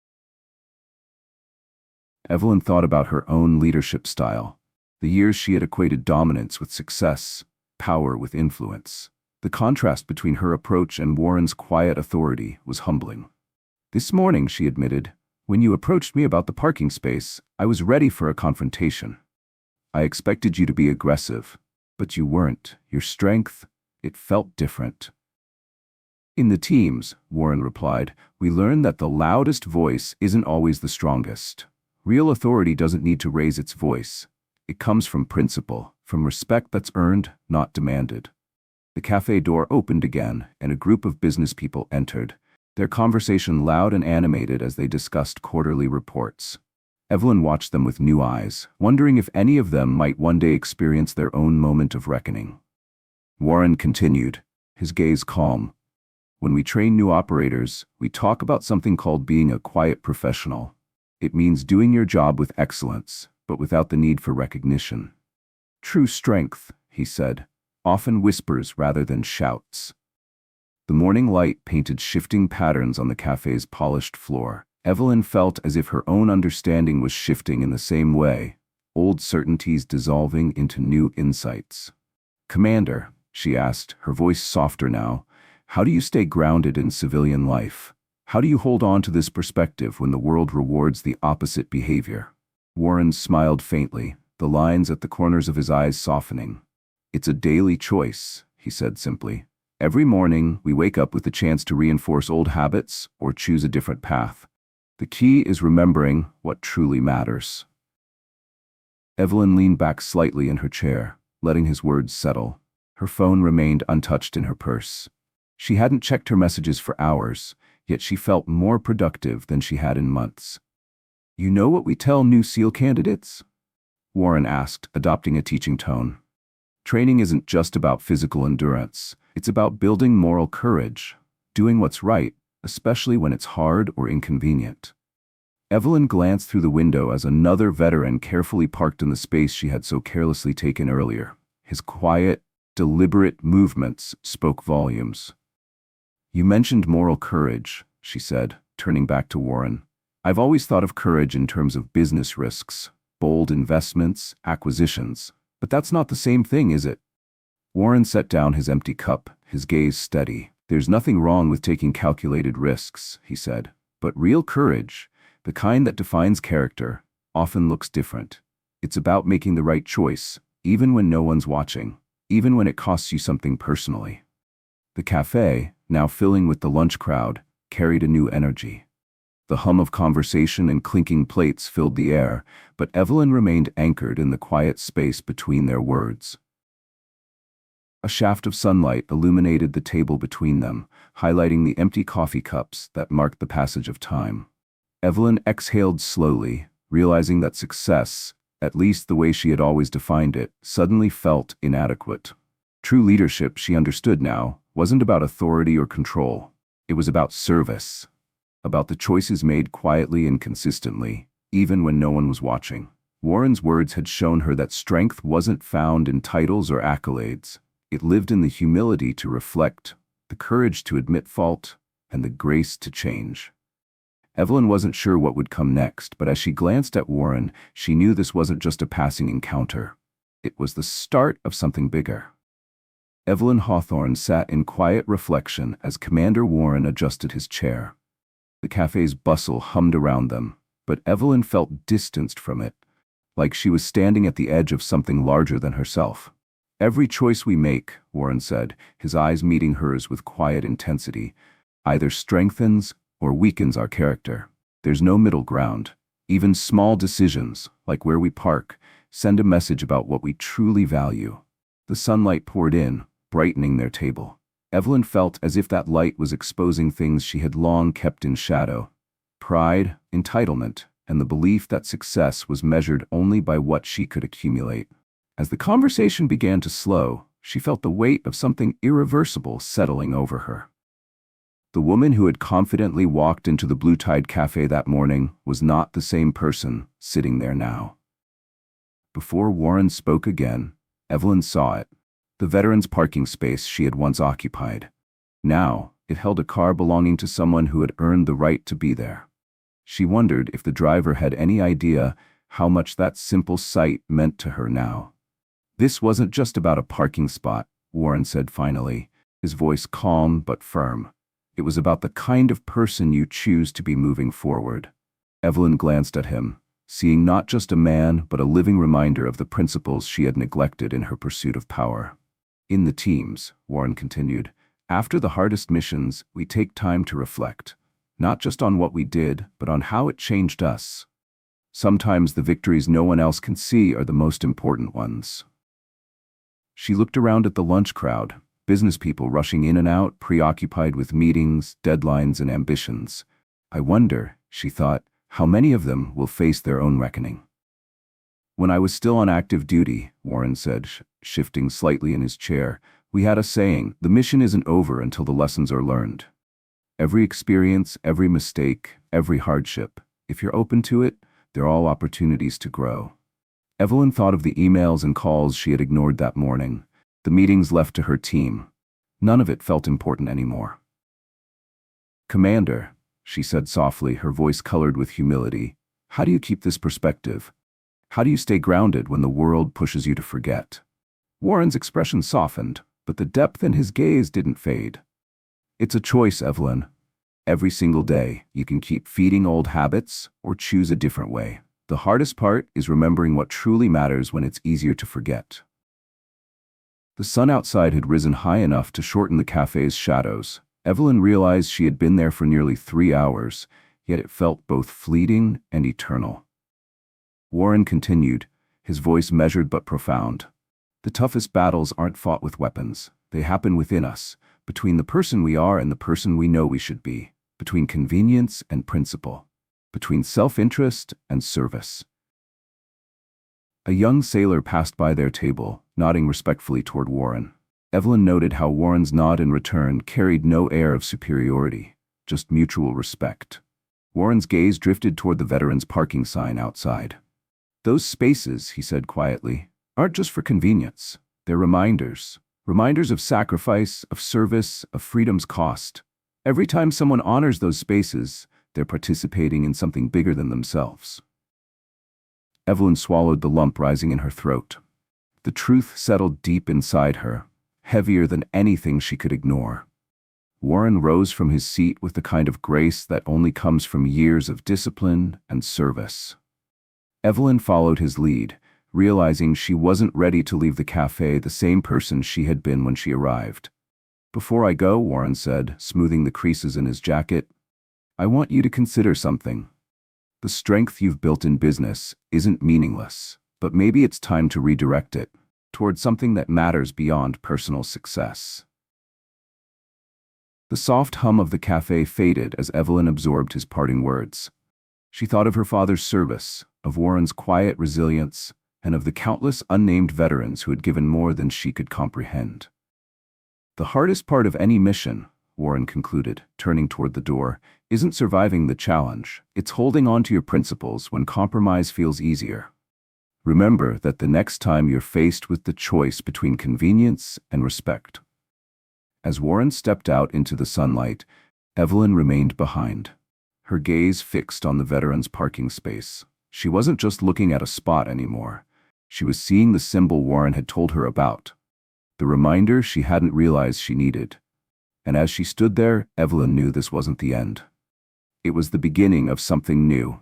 Evelyn thought about her own leadership style. The years she had equated dominance with success, power with influence. The contrast between her approach and Warren's quiet authority was humbling. "This morning," she admitted, "when you approached me about the parking space, I was ready for a confrontation. I expected you to be aggressive, but you weren't. Your strength, it felt different." "In the teams," Warren replied, "we learn that the loudest voice isn't always the strongest. Real authority doesn't need to raise its voice. It comes from principle, from respect that's earned, not demanded." The cafe door opened again, and a group of business people entered, their conversation loud and animated as they discussed quarterly reports. Evelyn watched them with new eyes, wondering if any of them might one day experience their own moment of reckoning. Warren continued, his gaze calm. "When we train new operators, we talk about something called being a quiet professional. It means doing your job with excellence, but without the need for recognition. True strength," he said, "often whispers rather than shouts." The morning light painted shifting patterns on the cafe's polished floor. Evelyn felt as if her own understanding was shifting in the same way, old certainties dissolving into new insights. "Commander," she asked, her voice softer now, "how do you stay grounded in civilian life? How do you hold on to this perspective when the world rewards the opposite behavior?" Warren smiled faintly, the lines at the corners of his eyes softening. "It's a daily choice," he said simply. "Every morning, we wake up with the chance to reinforce old habits or choose a different path. The key is remembering what truly matters." Evelyn leaned back slightly in her chair, letting his words settle. Her phone remained untouched in her purse. She hadn't checked her messages for hours, yet she felt more productive than she had in months. "You know what we tell new SEAL candidates?" Warren asked, adopting a teaching tone. "Training isn't just about physical endurance. It's about building moral courage, doing what's right, especially when it's hard or inconvenient." Evelyn glanced through the window as another veteran carefully parked in the space she had so carelessly taken earlier. His quiet, deliberate movements spoke volumes. "You mentioned moral courage," she said, turning back to Warren. "I've always thought of courage in terms of business risks, bold investments, acquisitions. But that's not the same thing, is it?" Warren set down his empty cup, his gaze steady. "There's nothing wrong with taking calculated risks," he said. "But real courage, the kind that defines character, often looks different. It's about making the right choice, even when no one's watching, even when it costs you something personally." The cafe, now filling with the lunch crowd, carried a new energy. The hum of conversation and clinking plates filled the air, but Evelyn remained anchored in the quiet space between their words. A shaft of sunlight illuminated the table between them, highlighting the empty coffee cups that marked the passage of time. Evelyn exhaled slowly, realizing that success, at least the way she had always defined it, suddenly felt inadequate. True leadership, she understood now, wasn't about authority or control. It was about service, about the choices made quietly and consistently, even when no one was watching. Warren's words had shown her that strength wasn't found in titles or accolades. It lived in the humility to reflect, the courage to admit fault, and the grace to change. Evelyn wasn't sure what would come next, but as she glanced at Warren, she knew this wasn't just a passing encounter. It was the start of something bigger. Evelyn Hawthorne sat in quiet reflection as Commander Warren adjusted his chair. The cafe's bustle hummed around them, but Evelyn felt distanced from it, like she was standing at the edge of something larger than herself. "Every choice we make," Warren said, his eyes meeting hers with quiet intensity, "either strengthens or weakens our character. There's no middle ground. Even small decisions, like where we park, send a message about what we truly value." The sunlight poured in, brightening their table. Evelyn felt as if that light was exposing things she had long kept in shadow: pride, entitlement, and the belief that success was measured only by what she could accumulate. As the conversation began to slow, she felt the weight of something irreversible settling over her. The woman who had confidently walked into the Blue Tide Cafe that morning was not the same person sitting there now. Before Warren spoke again, Evelyn saw it, the veteran's parking space she had once occupied. Now, it held a car belonging to someone who had earned the right to be there. She wondered if the driver had any idea how much that simple sight meant to her now. This wasn't just about a parking spot, Warren said finally, his voice calm but firm. It was about the kind of person you choose to be moving forward. Evelyn glanced at him, seeing not just a man but a living reminder of the principles she had neglected in her pursuit of power. In the teams, Warren continued, after the hardest missions, we take time to reflect, not just on what we did, but on how it changed us. Sometimes the victories no one else can see are the most important ones. She looked around at the lunch crowd, business people rushing in and out, preoccupied with meetings, deadlines, and ambitions. I wonder, she thought, how many of them will face their own reckoning. When I was still on active duty, Warren said, shifting slightly in his chair, we had a saying, the mission isn't over until the lessons are learned. Every experience, every mistake, every hardship, if you're open to it, they're all opportunities to grow. Evelyn thought of the emails and calls she had ignored that morning, the meetings left to her team. None of it felt important anymore. Commander, she said softly, her voice colored with humility, how do you keep this perspective? How do you stay grounded when the world pushes you to forget? Warren's expression softened, but the depth in his gaze didn't fade. It's a choice, Evelyn. Every single day, you can keep feeding old habits or choose a different way. The hardest part is remembering what truly matters when it's easier to forget. The sun outside had risen high enough to shorten the cafe's shadows. Evelyn realized she had been there for nearly 3 hours, yet it felt both fleeting and eternal. Warren continued, his voice measured but profound. The toughest battles aren't fought with weapons. They happen within us, between the person we are and the person we know we should be, between convenience and principle, between self-interest and service. A young sailor passed by their table, nodding respectfully toward Warren. Evelyn noted how Warren's nod in return carried no air of superiority, just mutual respect. Warren's gaze drifted toward the veterans' parking sign outside. Those spaces, he said quietly, aren't just for convenience. They're reminders of sacrifice, of service, of freedom's cost. Every time someone honors those spaces, they're participating in something bigger than themselves. Evelyn swallowed the lump rising in her throat. The truth settled deep inside her, heavier than anything she could ignore. Warren rose from his seat with the kind of grace that only comes from years of discipline and service. Evelyn followed his lead, realizing she wasn't ready to leave the cafe the same person she had been when she arrived. Before I go, Warren said, smoothing the creases in his jacket, I want you to consider something. The strength you've built in business isn't meaningless, but maybe it's time to redirect it toward something that matters beyond personal success. The soft hum of the cafe faded as Evelyn absorbed his parting words. She thought of her father's service, of Warren's quiet resilience, and of the countless unnamed veterans who had given more than she could comprehend. The hardest part of any mission, Warren concluded, turning toward the door, isn't surviving the challenge. It's holding on to your principles when compromise feels easier. Remember that the next time you're faced with the choice between convenience and respect. As Warren stepped out into the sunlight, Evelyn remained behind, her gaze fixed on the veterans' parking space. She wasn't just looking at a spot anymore. She was seeing the symbol Warren had told her about, the reminder she hadn't realized she needed. And as she stood there, Evelyn knew this wasn't the end. It was the beginning of something new.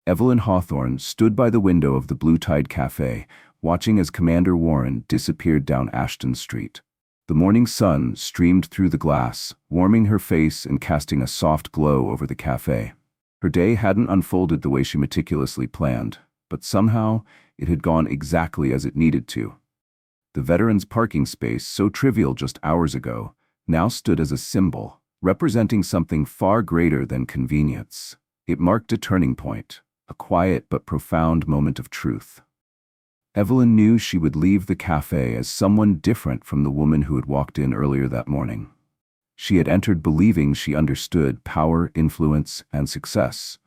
Evelyn Hawthorne stood by the window of the Blue Tide Cafe, watching as Commander Warren disappeared down Ashton Street. The morning sun streamed through the glass, warming her face and casting a soft glow over the cafe. Her day hadn't unfolded the way she meticulously planned, but somehow it had gone exactly as it needed to. The veterans' parking space, so trivial just hours ago, now stood as a symbol, representing something far greater than convenience. It marked a turning point, a quiet but profound moment of truth. Evelyn knew she would leave the cafe as someone different from the woman who had walked in earlier that morning. She had entered believing she understood power, influence, and success,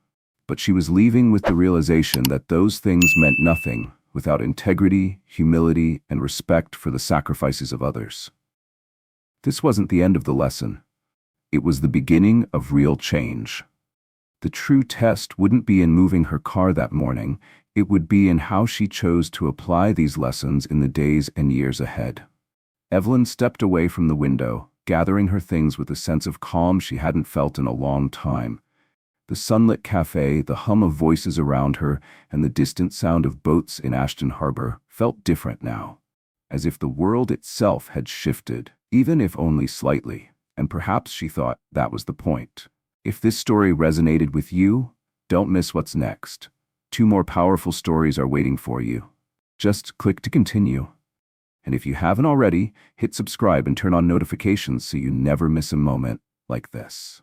but she was leaving with the realization that those things meant nothing without integrity, humility, and respect for the sacrifices of others. This wasn't the end of the lesson. It was the beginning of real change. The true test wouldn't be in moving her car that morning, It would be in how she chose to apply these lessons in the days and years ahead. Evelyn stepped away from the window, gathering her things with a sense of calm she hadn't felt in a long time. The sunlit cafe, the hum of voices around her, and the distant sound of boats in Ashton Harbor felt different now, as if the world itself had shifted, even if only slightly, and perhaps she thought that was the point. If this story resonated with you, don't miss what's next. 2 more powerful stories are waiting for you. Just click to continue. And if you haven't already, hit subscribe and turn on notifications so you never miss a moment like this.